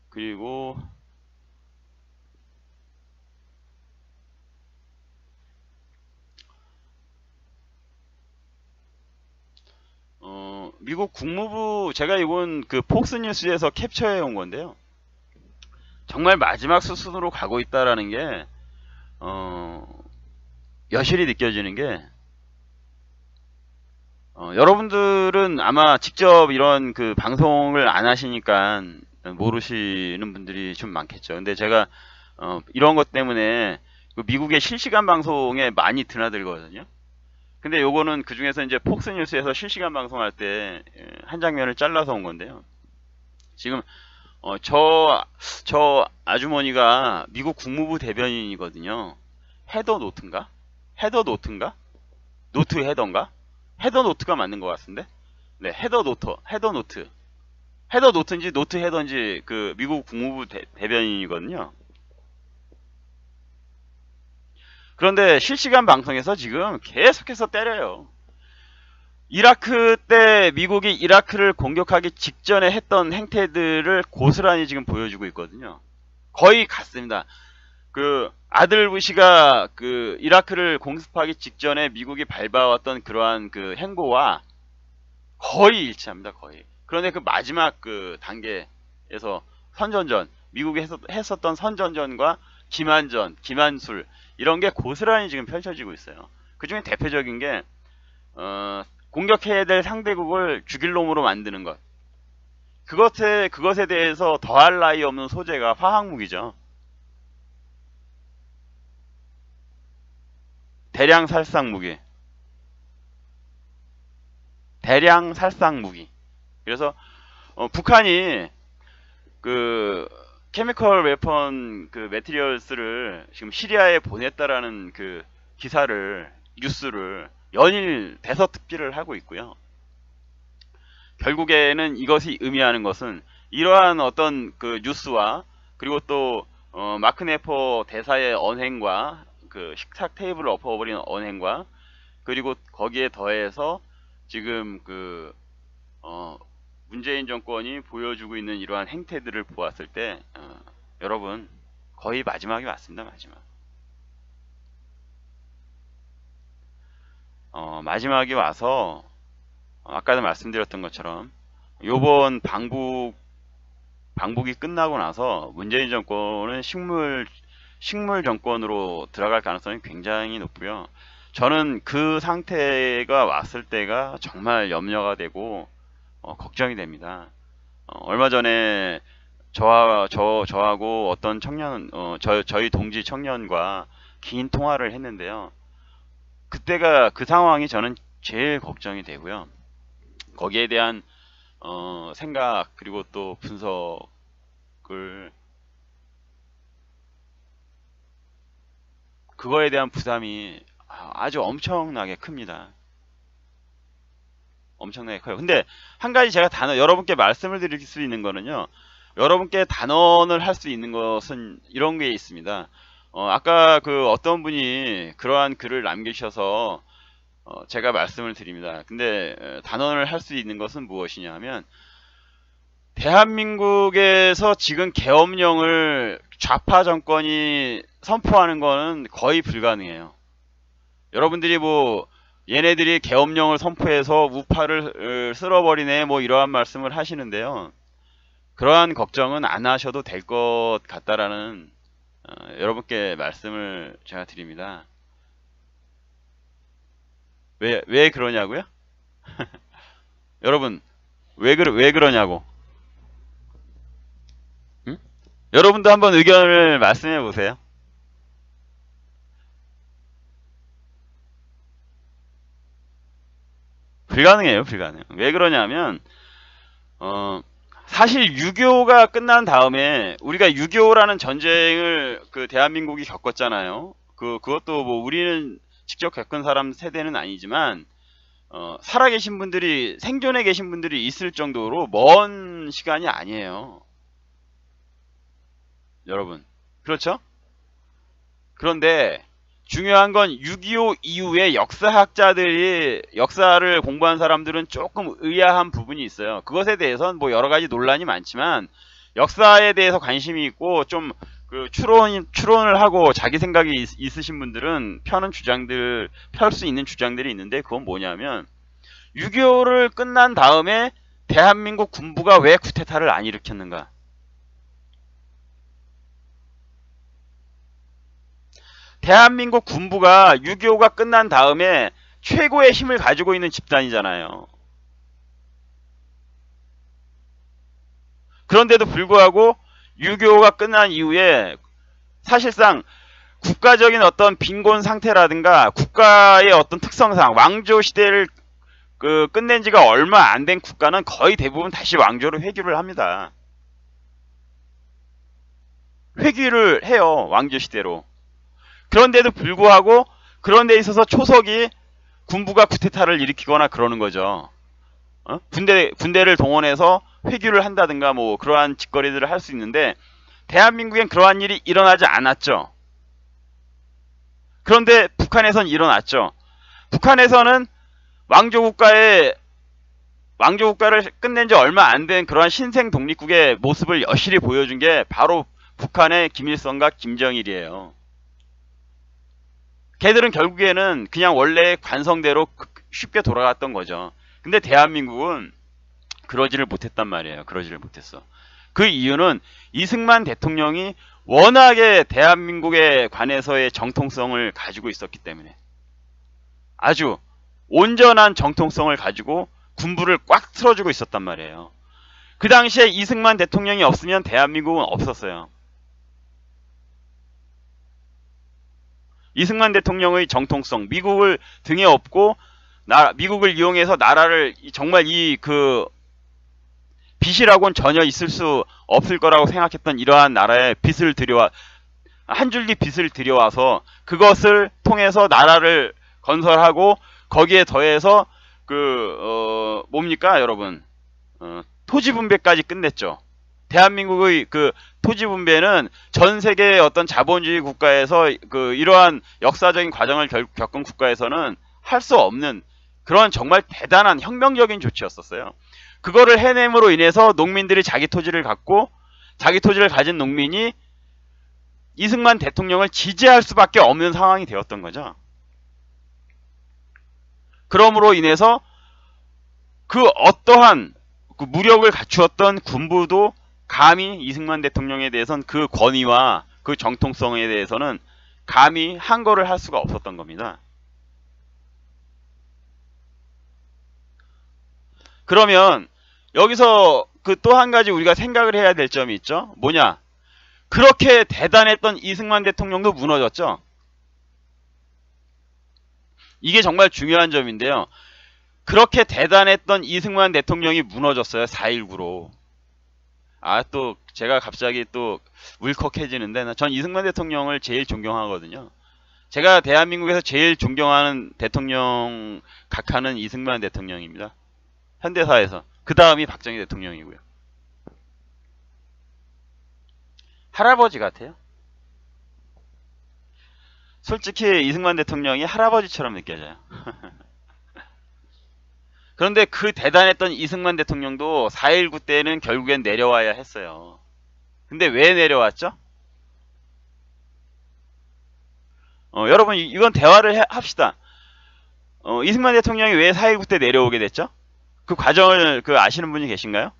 그리고 미국 국무부, 제가 이건 그 폭스뉴스에서 캡처해 온 건데요. 정말 마지막 수순으로 가고 있다라는 게 여실히 느껴지는 게, 여러분들은 아마 직접 이런 그 방송을 안 하시니까 모르시는 분들이 좀 많겠죠. 근데 제가 이런 것 때문에 그 미국의 실시간 방송에 많이 드나들거든요. 근데 요거는 그 중에서 이제 폭스뉴스에서 실시간 방송할 때 한 장면을 잘라서 온 건데요. 지금 저 아주머니가 미국 국무부 대변인이거든요. 헤더노트인가? 헤더노트인가? 노트 헤더인가? 헤더노트가 맞는 것 같은데? 네, 헤더노트. 헤더노트인지 노트 헤더인지 그 미국 국무부 대변인이거든요. 그런데 실시간 방송에서 지금 계속해서 때려요. 이라크 때 미국이 이라크를 공격하기 직전에 했던 행태들을 고스란히 지금 보여주고 있거든요. 거의 같습니다. 그 아들 부시가 그 이라크를 공습하기 직전에 미국이 밟아왔던 그러한 그 행보와 거의 일치합니다. 거의. 그런데 그 마지막 그 단계에서 선전전, 미국이 했었던 선전전과 기만전, 기만술 이런 게 고스란히 지금 펼쳐지고 있어요. 그 중에 대표적인 게 공격해야 될 상대국을 죽일 놈으로 만드는 것. 그것에 대해서 더할 나위 없는 소재가 화학무기죠. 대량 살상 무기. 대량 살상 무기. 그래서 북한이 그 케미컬 웨펀 그 매티리얼스를 지금 시리아에 보냈다라는 그 뉴스를 연일 대서특필을 하고 있고요. 결국에는 이것이 의미하는 것은 이러한 어떤 그 뉴스와 그리고 또 마크 네퍼 대사의 언행과 그 식탁 테이블을 엎어버리는 언행과 그리고 거기에 더해서 지금 문재인 정권이 보여주고 있는 이러한 행태들을 보았을 때 여러분 거의 마지막이 왔습니다. 마지막. 마지막이 와서 아까도 말씀드렸던 것처럼 요번 방북이 끝나고 나서 문재인 정권은 식물 정권으로 들어갈 가능성이 굉장히 높고요. 저는 그 상태가 왔을 때가 정말 염려가 되고 걱정이 됩니다. 얼마 전에 저하고 어떤 저희 동지 청년과 긴 통화를 했는데요. 그때가 그 상황이 저는 제일 걱정이 되고요. 거기에 대한 생각 그리고 또 분석을 그거에 대한 부담이 아주 엄청나게 큽니다. 엄청나게 커요. 근데 한 가지 제가 여러분께 말씀을 드릴 수 있는 거는요. 여러분께 단언을 할 수 있는 것은 이런 게 있습니다. 아까 그 어떤 분이 그러한 글을 남기셔서 제가 말씀을 드립니다. 근데 단언을 할 수 있는 것은 무엇이냐 하면 대한민국에서 지금 계엄령을 좌파 정권이 선포하는 거는 거의 불가능해요. 여러분들이 뭐 얘네들이 계엄령을 선포해서 우파를 쓸어버리네 뭐 이러한 말씀을 하시는데요. 그러한 걱정은 안 하셔도 될 것 같다라는 여러분께 말씀을 제가 드립니다. 왜 그러냐고요? 여러분 왜 그러냐고. 응? 여러분도 한번 의견을 말씀해 보세요. 불가능해요, 불가능. 왜 그러냐면 사실 6.25가 끝난 다음에 우리가 6.25라는 전쟁을 그 대한민국이 겪었잖아요. 그것도 뭐 우리는 직접 겪은 사람 세대는 아니지만 살아계신 분들이 생존해 계신 분들이 있을 정도로 먼 시간이 아니에요. 여러분. 그렇죠? 그런데 중요한 건 6.25 이후에 역사를 공부한 사람들은 조금 의아한 부분이 있어요. 그것에 대해서는 뭐 여러 가지 논란이 많지만 역사에 대해서 관심이 있고 좀 그 추론을 하고 자기 생각이 있으신 분들은 펼 수 있는 주장들이 있는데 그건 뭐냐면 6.25를 끝난 다음에 대한민국 군부가 왜 쿠데타를 안 일으켰는가? 대한민국 군부가 6.25가 끝난 다음에 최고의 힘을 가지고 있는 집단이잖아요. 그런데도 불구하고 6.25가 끝난 이후에 사실상 국가적인 어떤 빈곤 상태라든가 국가의 어떤 특성상 왕조 시대를 끝낸 지가 얼마 안 된 국가는 거의 대부분 다시 왕조로 회귀를 합니다. 회귀를 해요. 왕조 시대로. 그런데도 불구하고 그런 데 있어서 초석이 군부가 쿠데타를 일으키거나 그러는 거죠. 군대를 동원해서 회귀를 한다든가 뭐 그러한 짓거리들을 할 수 있는데 대한민국엔 그러한 일이 일어나지 않았죠. 그런데 북한에선 일어났죠. 북한에서는 왕조국가를 끝낸 지 얼마 안 된 그러한 신생 독립국의 모습을 여실히 보여준 게 바로 북한의 김일성과 김정일이에요. 걔들은 결국에는 그냥 원래 관성대로 쉽게 돌아갔던 거죠. 근데 대한민국은 그러지를 못했단 말이에요. 그러지를 못했어. 그 이유는 이승만 대통령이 워낙에 대한민국에 관해서의 정통성을 가지고 있었기 때문에 아주 온전한 정통성을 가지고 군부를 꽉 틀어주고 있었단 말이에요. 그 당시에 이승만 대통령이 없으면 대한민국은 없었어요. 이승만 대통령의 정통성, 미국을 등에 업고 미국을 이용해서 나라를 정말 빚이라고는 전혀 있을 수 없을 거라고 생각했던 이러한 나라에 한 줄기 빚을 들여와서 그것을 통해서 나라를 건설하고 거기에 더해서 뭡니까 여러분? 토지 분배까지 끝냈죠. 대한민국의 토지 분배는 전 세계의 어떤 자본주의 국가에서 이러한 역사적인 과정을 겪은 국가에서는 할 수 없는 그런 정말 대단한 혁명적인 조치였었어요. 그거를 해냄으로 인해서 농민들이 자기 토지를 갖고 자기 토지를 가진 농민이 이승만 대통령을 지지할 수밖에 없는 상황이 되었던 거죠. 그러므로 인해서 어떠한 무력을 갖추었던 군부도 감히 이승만 대통령에 대해서는 그 권위와 그 정통성에 대해서는 감히 항거를 할 수가 없었던 겁니다. 그러면 여기서 또 한 가지 우리가 생각을 해야 될 점이 있죠. 뭐냐? 그렇게 대단했던 이승만 대통령도 무너졌죠. 이게 정말 중요한 점인데요. 그렇게 대단했던 이승만 대통령이 무너졌어요. 4.19로. 또 제가 갑자기 또 울컥해지는데 전 이승만 대통령을 제일 존경하거든요. 제가 대한민국에서 제일 존경하는 대통령 각하는 이승만 대통령입니다. 현대사에서. 그 다음이 박정희 대통령이고요. 할아버지 같아요. 솔직히 이승만 대통령이 할아버지처럼 느껴져요. 그런데 그 대단했던 이승만 대통령도 4.19 때는 결국엔 내려와야 했어요. 근데 왜 내려왔죠? 여러분 이건 대화를 합시다. 이승만 대통령이 왜 4.19 때 내려오게 됐죠? 그 과정을 아시는 분이 계신가요?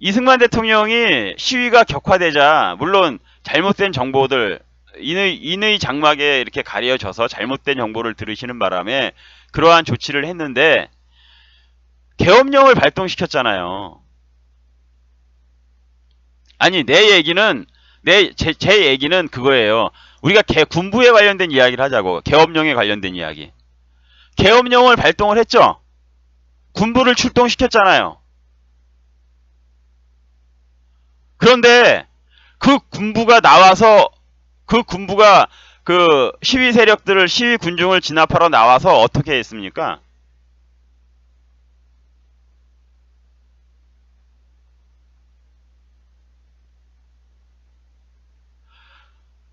이승만 대통령이 시위가 격화되자 물론 잘못된 정보들 인의 장막에 이렇게 가려져서 잘못된 정보를 들으시는 바람에 그러한 조치를 했는데 계엄령을 발동시켰잖아요. 아니 제 얘기는 그거예요. 우리가 군부에 관련된 이야기를 하자고. 계엄령에 관련된 이야기. 계엄령을 발동을 했죠. 군부를 출동시켰잖아요. 그런데 그 군부가 그 시위 세력들을 시위 군중을 진압하러 나와서 어떻게 했습니까?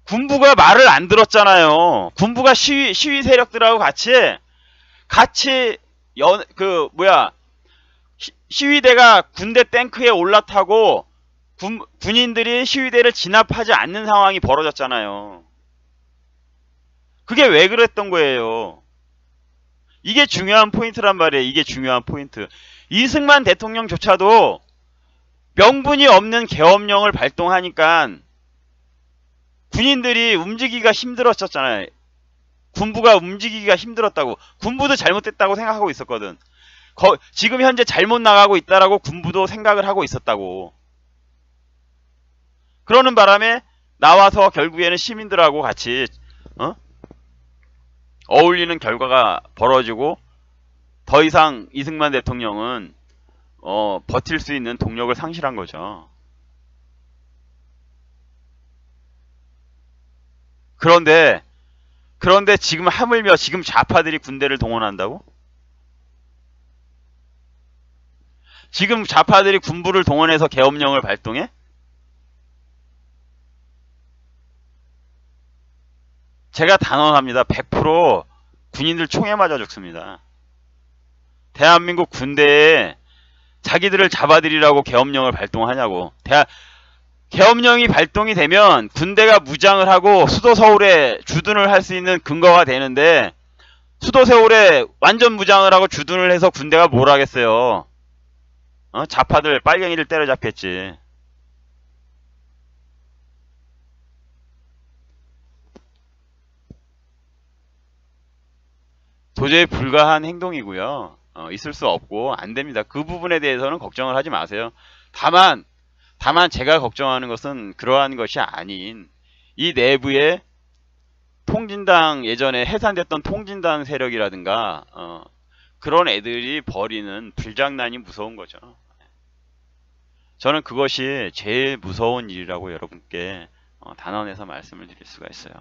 군부가 말을 안 들었잖아요. 군부가 시위 세력들하고 같이 시위대가 군대 탱크에 올라타고 군인들이 시위대를 진압하지 않는 상황이 벌어졌잖아요. 그게 왜 그랬던 거예요? 이게 중요한 포인트란 말이에요. 이게 중요한 포인트. 이승만 대통령조차도 명분이 없는 계엄령을 발동하니까 군인들이 움직이기가 힘들었잖아요. 군부가 움직이기가 힘들었다고. 군부도 잘못됐다고 생각하고 있었거든. 지금 현재 잘못 나가고 있다라고 군부도 생각을 하고 있었다고. 그러는 바람에 나와서 결국에는 시민들하고 같이 어울리는 결과가 벌어지고 더 이상 이승만 대통령은 버틸 수 있는 동력을 상실한 거죠. 그런데 지금 하물며 지금 좌파들이 군대를 동원한다고? 지금 좌파들이 군부를 동원해서 계엄령을 발동해? 제가 단언합니다. 100% 군인들 총에 맞아 죽습니다. 대한민국 군대에 자기들을 잡아들이라고 계엄령을 발동하냐고. 계엄령이 발동이 되면 군대가 무장을 하고 수도 서울에 주둔을 할 수 있는 근거가 되는데 수도 서울에 완전 무장을 하고 주둔을 해서 군대가 뭘 하겠어요. 좌파들 빨갱이를 때려잡겠지. 도저히 불가한 행동이고요. 있을 수 없고 안 됩니다. 그 부분에 대해서는 걱정을 하지 마세요. 다만 제가 걱정하는 것은 그러한 것이 아닌 이 내부에 통진당 예전에 해산됐던 통진당 세력이라든가 그런 애들이 벌이는 불장난이 무서운 거죠. 저는 그것이 제일 무서운 일이라고 여러분께 단언해서 말씀을 드릴 수가 있어요.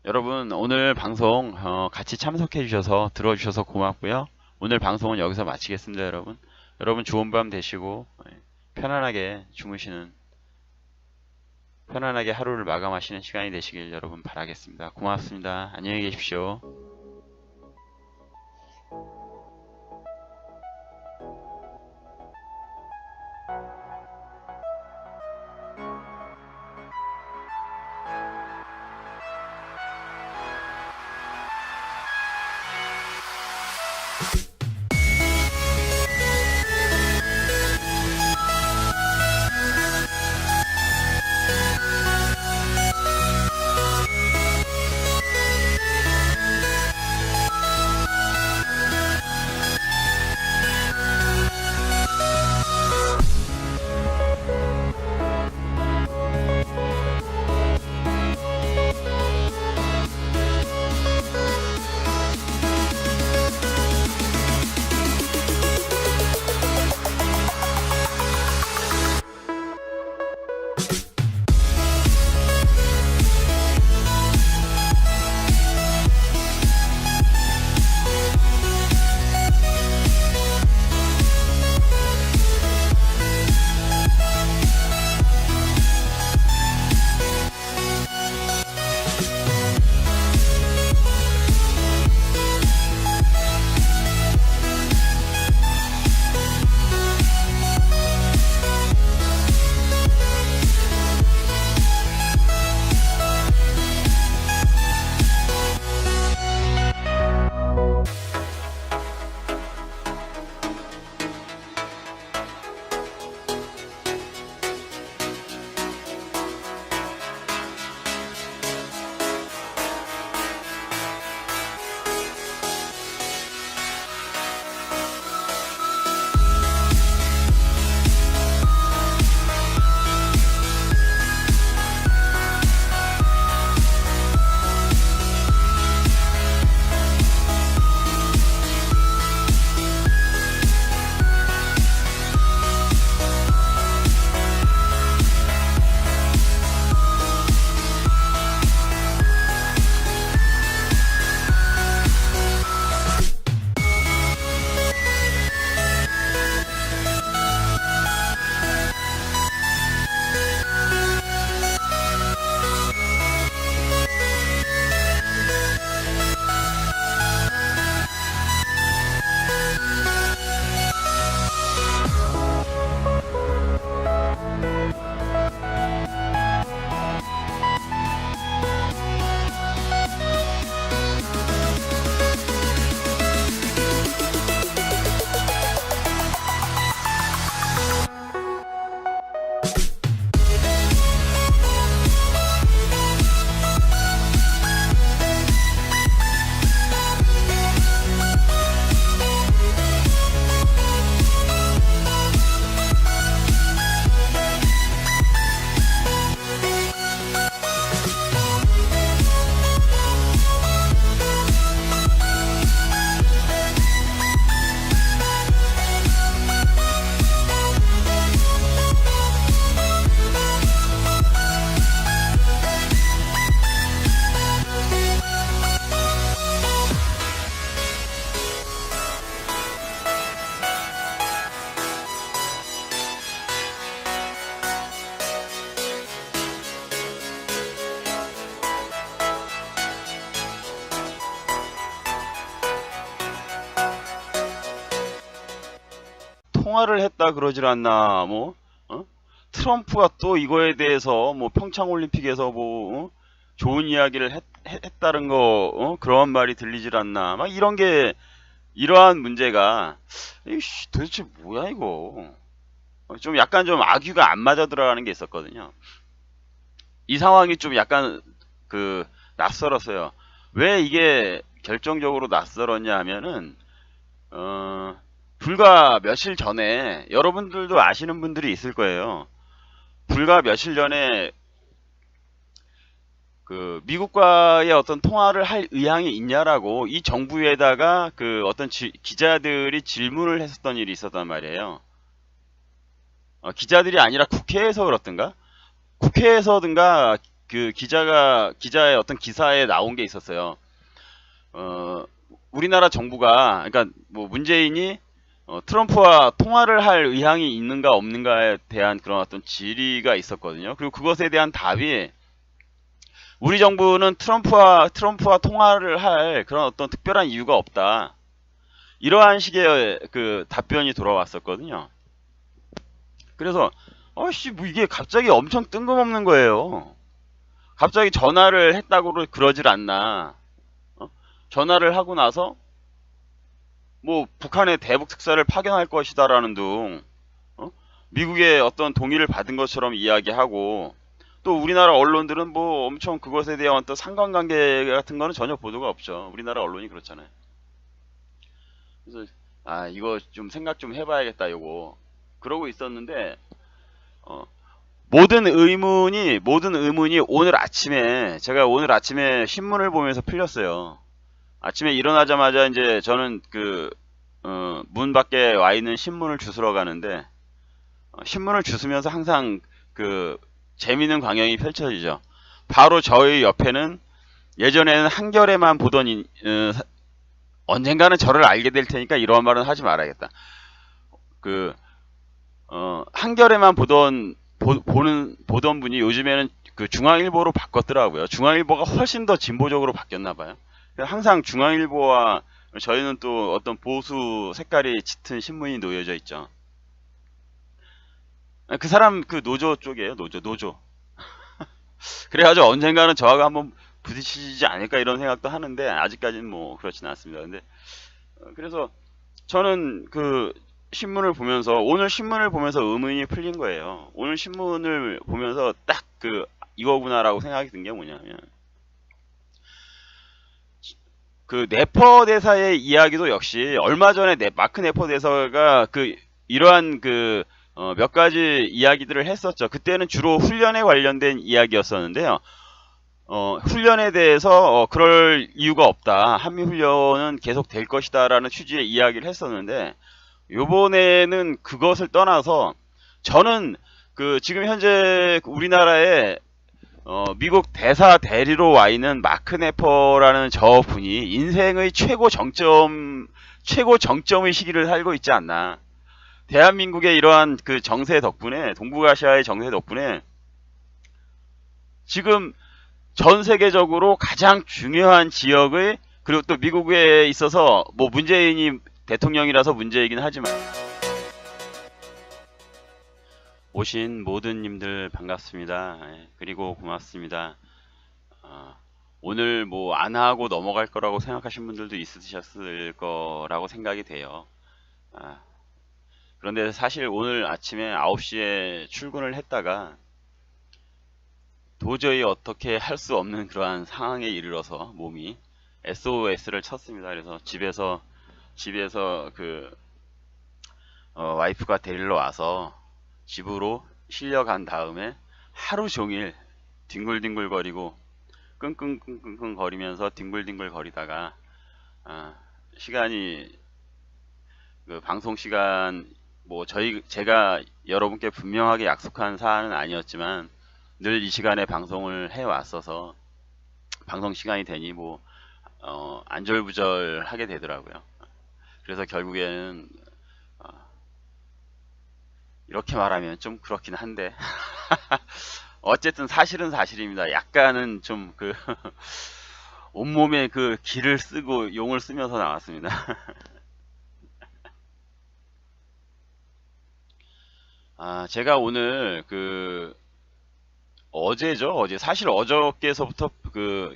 여러분 오늘 방송 같이 참석해 주셔서 들어주셔서 고맙고요. 오늘 방송은 여기서 마치겠습니다. 여러분 좋은 밤 되시고 편안하게 주무시는 편안하게 하루를 마감하시는 시간이 되시길 여러분 바라겠습니다. 고맙습니다. 안녕히 계십시오. 통화를 했다 그러질 않나. 뭐 트럼프가 또 이거에 대해서 뭐 평창올림픽에서 뭐 좋은 이야기를 했다는 거 그런 말이 들리질 않나. 막 이런 게 이러한 문제가 이씨 도대체 뭐야 이거. 좀 약간 좀 악유가 안 맞아 들어가는 게 있었거든요. 이 상황이 좀 약간 그 낯설었어요. 왜 이게 결정적으로 낯설었냐 하면은 불과 며칠 전에 여러분들도 아시는 분들이 있을 거예요. 불과 며칠 전에 그 미국과의 어떤 통화를 할 의향이 있냐라고 이 정부에다가 그 어떤 기자들이 질문을 했었던 일이 있었단 말이에요. 기자들이 아니라 국회에서 그렇던가? 국회에서든가 그 기자의 어떤 기사에 나온 게 있었어요. 우리나라 정부가 그러니까 뭐 문재인이 트럼프와 통화를 할 의향이 있는가 없는가에 대한 그런 어떤 질의가 있었거든요. 그리고 그것에 대한 답이 우리 정부는 트럼프와 통화를 할 그런 어떤 특별한 이유가 없다. 이러한 식의 그 답변이 돌아왔었거든요. 그래서 씨 뭐 이게 갑자기 엄청 뜬금없는 거예요. 갑자기 전화를 했다고 그러질 않나. 전화를 하고 나서 뭐 북한의 대북 특사를 파견할 것이다라는 등 미국의 어떤 동의를 받은 것처럼 이야기하고 또 우리나라 언론들은 뭐 엄청 그것에 대한 어떤 상관관계 같은 거는 전혀 보도가 없죠. 우리나라 언론이 그렇잖아요. 그래서 이거 좀 생각 좀 해봐야겠다 요거 그러고 있었는데 모든 의문이 제가 오늘 아침에 신문을 보면서 풀렸어요. 아침에 일어나자마자 이제 저는 문 밖에 와 있는 신문을 주스러 가는데 신문을 주스면서 항상 그 재미있는 광경이 펼쳐지죠. 바로 저희 옆에는 예전에는 한겨레만 보던 언젠가는 저를 알게 될 테니까 이런 말은 하지 말아야겠다. 한겨레만 보던 분이 요즘에는 그 중앙일보로 바꿨더라고요. 중앙일보가 훨씬 더 진보적으로 바뀌었나 봐요. 항상 중앙일보와 저희는 또 어떤 보수 색깔이 짙은 신문이 놓여져 있죠. 그 사람 그 노조 쪽이에요. 노조. 그래가지고 언젠가는 저하고 한번 부딪히지 않을까 이런 생각도 하는데 아직까지는 뭐 그렇지는 않습니다. 근데 그래서 저는 오늘 신문을 보면서 의문이 풀린 거예요. 오늘 신문을 보면서 딱 이거구나라고 생각이 든 게 뭐냐면 그 네퍼 대사의 이야기도 역시 얼마 전에 마크 네퍼 대사가 이러한 몇 가지 이야기들을 했었죠. 그때는 주로 훈련에 관련된 이야기였었는데요. 훈련에 대해서 그럴 이유가 없다. 한미 훈련은 계속 될 것이다 라는 취지의 이야기를 했었는데 요번에는 그것을 떠나서 저는 지금 현재 우리나라에 미국 대사 대리로 와 있는 마크 네퍼라는 저 분이 인생의 최고 정점의 시기를 살고 있지 않나. 대한민국의 이러한 정세 덕분에, 동북아시아의 정세 덕분에 지금 전 세계적으로 가장 중요한 지역의, 그리고 또 미국에 있어서 뭐 문재인이 대통령이라서 문제이긴 하지만 오신 모든 님들 반갑습니다. 그리고 고맙습니다. 오늘 뭐 안 하고 넘어갈 거라고 생각하신 분들도 있으셨을 거라고 생각이 돼요. 그런데 사실 오늘 아침에 9시에 출근을 했다가 도저히 어떻게 할 수 없는 그러한 상황에 이르러서 몸이 SOS를 쳤습니다. 그래서 집에서 와이프가 데리러 와서 집으로 실려간 다음에 하루 종일 뒹굴뒹굴거리고 끙끙끙끙 거리면서 뒹굴뒹굴 거리다가 시간이 방송 시간 뭐 제가 여러분께 분명하게 약속한 사안은 아니었지만 늘 이 시간에 방송을 해 왔어서 방송 시간이 되니 뭐 안절부절 하게 되더라고요. 그래서 결국에는 이렇게 말하면 좀 그렇긴 한데 어쨌든 사실은 사실입니다. 약간은 좀 온몸에 기를 쓰고 용을 쓰면서 나왔습니다. 제가 오늘 어제죠. 어제 사실 어저께서부터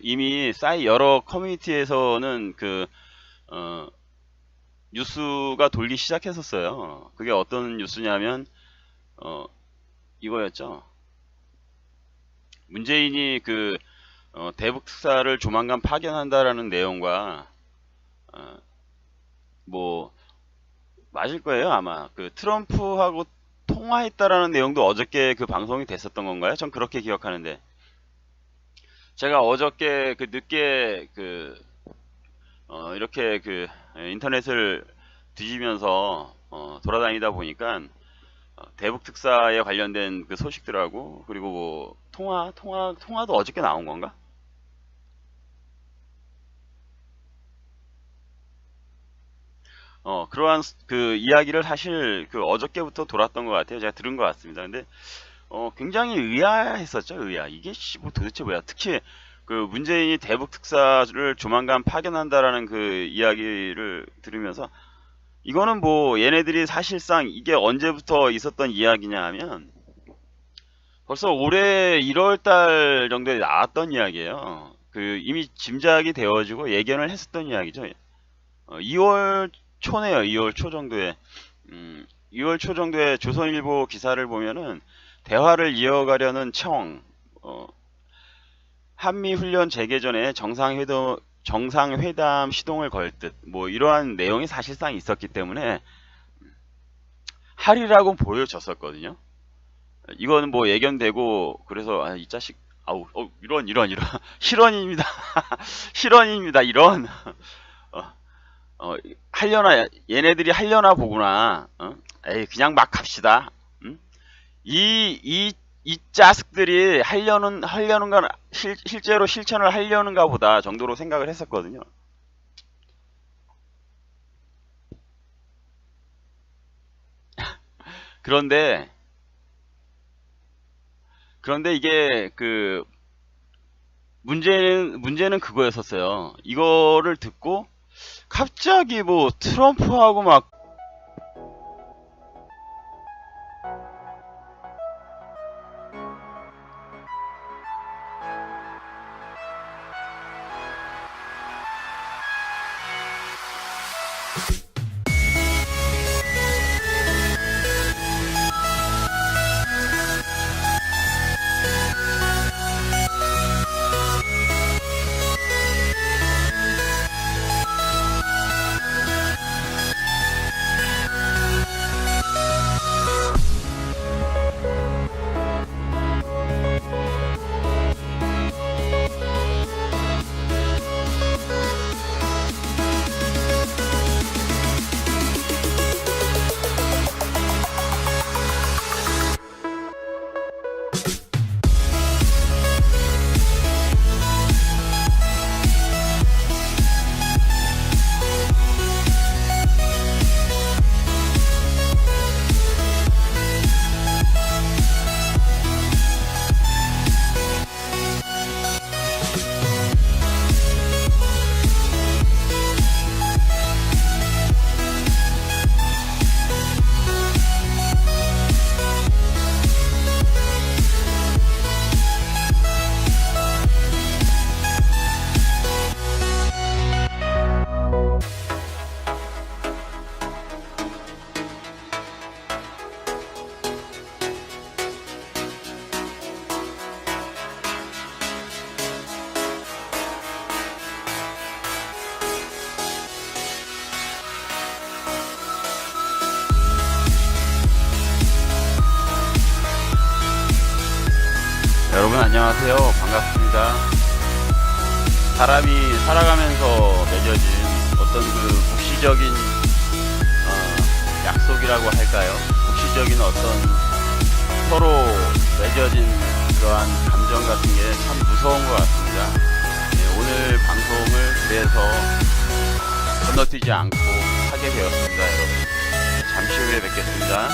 이미 여러 커뮤니티에서는 어, 뉴스가 돌기 시작했었어요. 그게 어떤 뉴스냐면 어, 이거였죠. 문재인이 대북 특사를 조만간 파견한다라는 내용과 어, 뭐 맞을 거예요 아마. 트럼프하고 통화했다라는 내용도 어저께 방송이 됐었던 건가요? 전 그렇게 기억하는데, 제가 어저께 늦게 이렇게 인터넷을 뒤지면서 돌아다니다 보니까 대북 특사에 관련된 소식들하고, 그리고 뭐 통화도 어저께 나온 건가? 그러한 이야기를 사실 어저께부터 돌았던 것 같아요. 제가 들은 것 같습니다. 근데 굉장히 의아했었죠. 의아. 이게 뭐 도대체 뭐야? 특히 문재인이 대북 특사를 조만간 파견한다라는 이야기를 들으면서, 이거는 뭐 얘네들이 사실상 이게 언제부터 있었던 이야기냐 하면 벌써 올해 1월 달 정도에 나왔던 이야기예요. 이미 짐작이 되어지고 예견을 했었던 이야기죠. 2월 초네요. 2월 초 정도에 2월 초 정도에 조선일보 기사를 보면은 대화를 이어가려는 한미 훈련 재개 전에 정상회담 시동을 걸 듯, 뭐 이러한 내용이 사실상 있었기 때문에 하리라고 보여졌었거든요. 이거는 뭐 예견되고, 그래서 이 자식 아우 이런 실언입니다. 실언입니다. 이런 하려나, 얘네들이 하려나 보구나. 에이, 그냥 막 갑시다. 응? 이 자식들이 하려는 건 실제로 실천을 하려는가 보다 정도로 생각을 했었거든요. 그런데 이게 문제는 그거였었어요. 이거를 듣고 갑자기 뭐 트럼프하고 막 여러분 안녕하세요. 반갑습니다. 사람이 살아가면서 맺어진 어떤 묵시적인 약속이라고 할까요? 묵시적인 어떤 서로 맺어진 그러한 감정 같은 게 참 무서운 것 같습니다. 오늘 방송을 그래서 건너뛰지 않고 하게 되었습니다. 여러분, 잠시 후에 뵙겠습니다.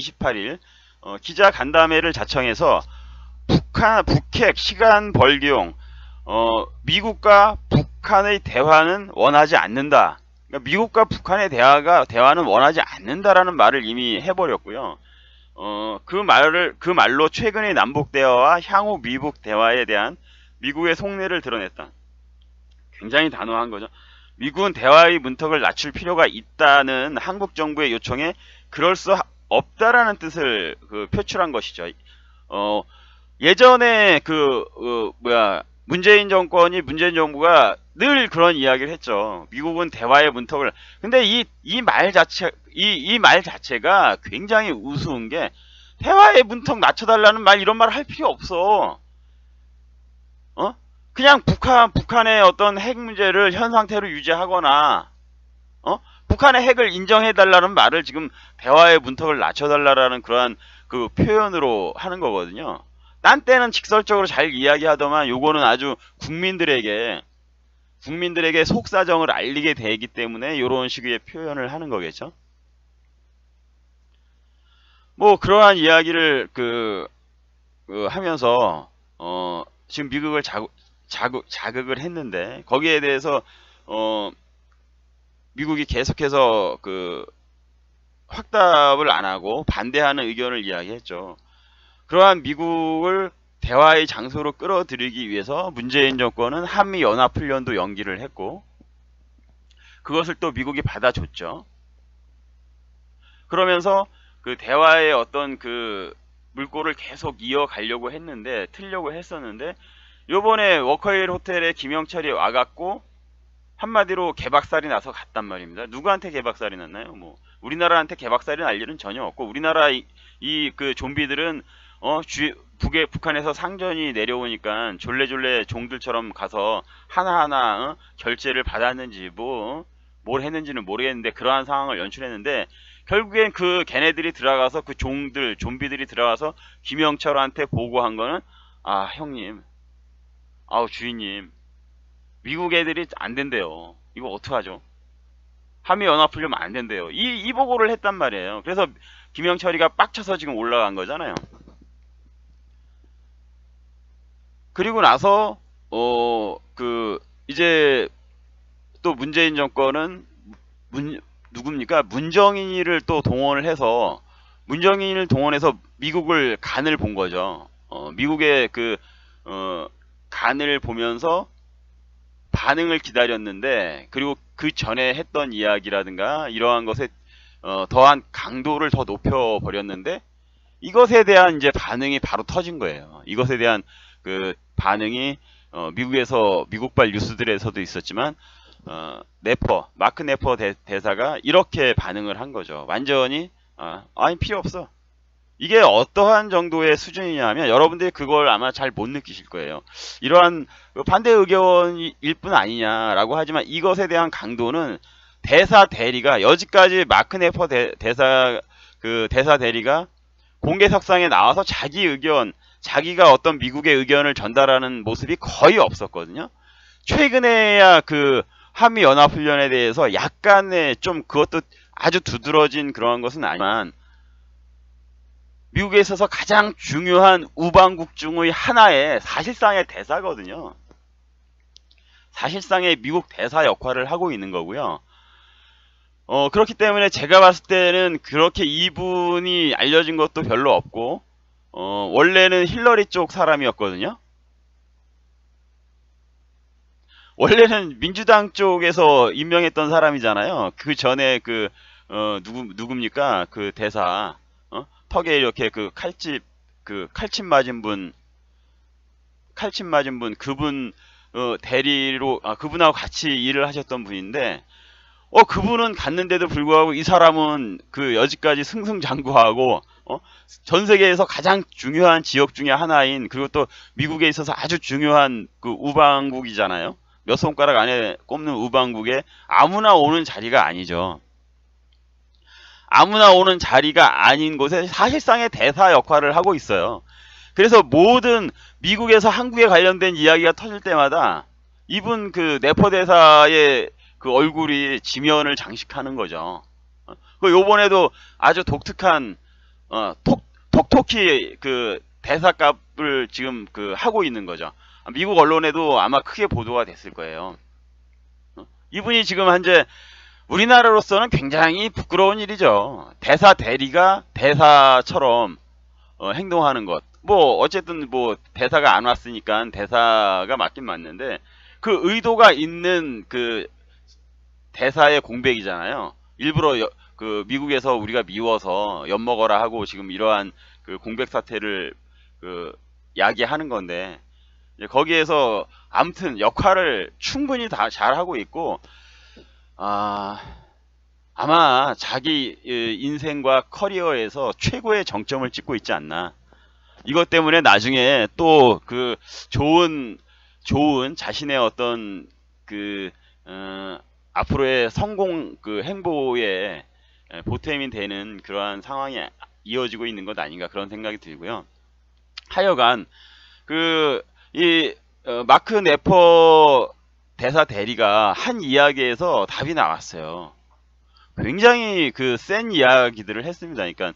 28일 기자 간담회를 자청해서 북핵 시간 벌기용 미국과 북한의 대화는 원하지 않는다. 그러니까 미국과 북한의 대화는 원하지 않는다라는 말을 이미 해버렸고요. 그 말로 최근의 남북 대화와 향후 미북 대화에 대한 미국의 속내를 드러냈다. 굉장히 단호한 거죠. 미국은 대화의 문턱을 낮출 필요가 있다는 한국 정부의 요청에 그럴 수 없다라는 뜻을 표출한 것이죠. 예전에 문재인 정부가 늘 그런 이야기를 했죠. 미국은 대화의 문턱을. 근데 이 말 자체가 굉장히 우스운 게, 대화의 문턱 낮춰달라는 말, 이런 말 할 필요 없어. 그냥 북한의 어떤 핵 문제를 현 상태로 유지하거나, 북한의 핵을 인정해달라는 말을 지금 대화의 문턱을 낮춰달라는 그러한 그 표현으로 하는 거거든요. 딴 때는 직설적으로 잘 이야기하더만 요거는 아주 국민들에게 속사정을 알리게 되기 때문에 요런 식의 표현을 하는 거겠죠. 뭐 그러한 이야기를 하면서 지금 미국을 자극을 했는데, 거기에 대해서 미국이 계속해서 확답을 안 하고 반대하는 의견을 이야기했죠. 그러한 미국을 대화의 장소로 끌어들이기 위해서 문재인 정권은 한미연합훈련도 연기를 했고, 그것을 또 미국이 받아줬죠. 그러면서 그 대화의 어떤 물꼬를 계속 이어가려고 틀려고 했었는데, 요번에 워커힐 호텔에 김영철이 와갖고 한마디로 개박살이 나서 갔단 말입니다. 누구한테 개박살이 났나요? 뭐 우리나라한테 개박살이 날 일은 전혀 없고, 우리나라 그 좀비들은 북한에서 상전이 내려오니까 졸래졸래 종들처럼 가서 하나하나 결제를 받았는지 뭘 했는지는 모르겠는데, 그러한 상황을 연출했는데, 결국엔 걔네들이 들어가서 좀비들이 들어가서 김영철한테 보고한 거는, 아 형님, 아우 주인님, 미국 애들이 안 된대요. 이거 어떡하죠? 한미연합훈련 안 된대요. 이 보고를 했단 말이에요. 그래서 김영철이가 빡쳐서 지금 올라간 거잖아요. 그리고 나서 이제 또 문재인 정권은 누굽니까? 문정인을 또 동원을 해서 미국을 간을 본 거죠. 미국의 간을 보면서 반응을 기다렸는데, 그리고 그 전에 했던 이야기라든가 이러한 것에 더한 강도를 더 높여 버렸는데, 이것에 대한 이제 반응이 바로 터진 거예요. 이것에 대한 반응이 미국발 뉴스들에서도 있었지만, 마크 네퍼 대사가 이렇게 반응을 한 거죠. 완전히 아니 필요 없어. 이게 어떠한 정도의 수준이냐면, 여러분들이 그걸 아마 잘 못 느끼실 거예요. 이러한 반대 의견일 뿐 아니냐라고 하지만, 이것에 대한 강도는 대사 대리가, 여지까지 마크 네퍼 대사 대리가 공개석상에 나와서 자기가 어떤 미국의 의견을 전달하는 모습이 거의 없었거든요. 최근에야 한미연합훈련에 대해서 약간의 좀, 그것도 아주 두드러진 그러한 것은 아니지만, 미국에 있어서 가장 중요한 우방국 중의 하나의 사실상의 대사거든요. 사실상의 미국 대사 역할을 하고 있는 거고요. 그렇기 때문에 제가 봤을 때는 그렇게 이분이 알려진 것도 별로 없고, 원래는 힐러리 쪽 사람이었거든요. 원래는 민주당 쪽에서 임명했던 사람이잖아요. 그 전에 누굽니까? 그 대사, 턱에 이렇게 칼침 맞은 분, 그분 대리로, 그분하고 같이 일을 하셨던 분인데, 그분은 갔는데도 불구하고 이 사람은 여지까지 승승장구하고, 전 세계에서 가장 중요한 지역 중에 하나인, 그리고 또 미국에 있어서 아주 중요한 우방국이잖아요. 몇 손가락 안에 꼽는 우방국에 아무나 오는 자리가 아니죠. 아무나 오는 자리가 아닌 곳에 사실상의 대사 역할을 하고 있어요. 그래서 모든 미국에서 한국에 관련된 이야기가 터질 때마다 이분 네퍼 대사의 얼굴이 지면을 장식하는 거죠. 요번에도 아주 독특한 톡톡히 그 대사값을 지금 그 하고 있는 거죠. 미국 언론에도 아마 크게 보도가 됐을 거예요. 이분이 지금 현재 우리나라로서는 굉장히 부끄러운 일이죠. 대사 대리가 대사처럼 행동하는 것. 뭐 어쨌든 뭐 대사가 안 왔으니까 대사가 맞긴 맞는데 그 의도가 있는 그 대사의 공백이잖아요. 일부러 그 미국에서 우리가 미워서 엿먹어라 하고 지금 이러한 그 공백 사태를 그 야기하는 건데 거기에서 아무튼 역할을 충분히 다 잘하고 있고 아마 자기 인생과 커리어에서 최고의 정점을 찍고 있지 않나. 이것 때문에 나중에 또 그 좋은 자신의 어떤 그 앞으로의 성공 그 행보에 보탬이 되는 그러한 상황이 이어지고 있는 것 아닌가 그런 생각이 들고요. 하여간 그 이 마크 네퍼 대사 대리가 한 이야기에서 답이 나왔어요. 굉장히 그 센 이야기들을 했습니다. 그러니까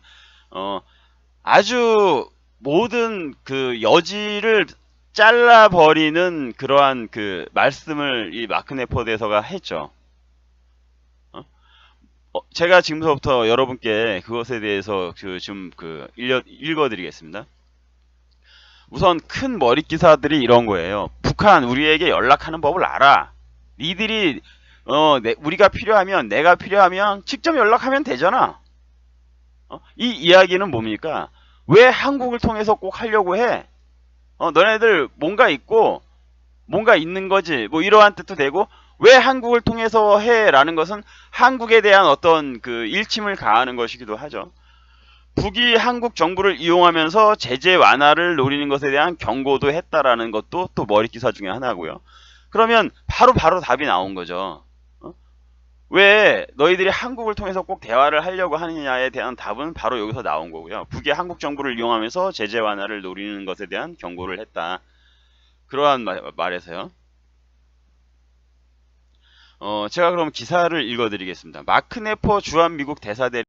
아주 모든 그 여지를 잘라버리는 그러한 그 말씀을 이 마크 네퍼 대사가 했죠. 제가 지금부터 여러분께 그것에 대해서 좀 읽어드리겠습니다. 우선 큰 머리 기사들이 이런 거예요. 북한 우리에게 연락하는 법을 알아. 니들이 우리가 필요하면 내가 필요하면 직접 연락하면 되잖아. 이 이야기는 뭡니까? 왜 한국을 통해서 꼭 하려고 해? 너네들 뭔가 있고 뭔가 있는 거지. 뭐 이러한 뜻도 되고 왜 한국을 통해서 해? 라는 것은 한국에 대한 어떤 그 일침을 가하는 것이기도 하죠. 북이 한국 정부를 이용하면서 제재 완화를 노리는 것에 대한 경고도 했다라는 것도 또 머리기사 중에 하나고요. 그러면 바로 답이 나온 거죠. 왜 너희들이 한국을 통해서 꼭 대화를 하려고 하느냐에 대한 답은 바로 여기서 나온 거고요. 북이 한국 정부를 이용하면서 제재 완화를 노리는 것에 대한 경고를 했다. 그러한 말에서요. 제가 그럼 기사를 읽어드리겠습니다. 마크 네퍼 주한 미국 대사대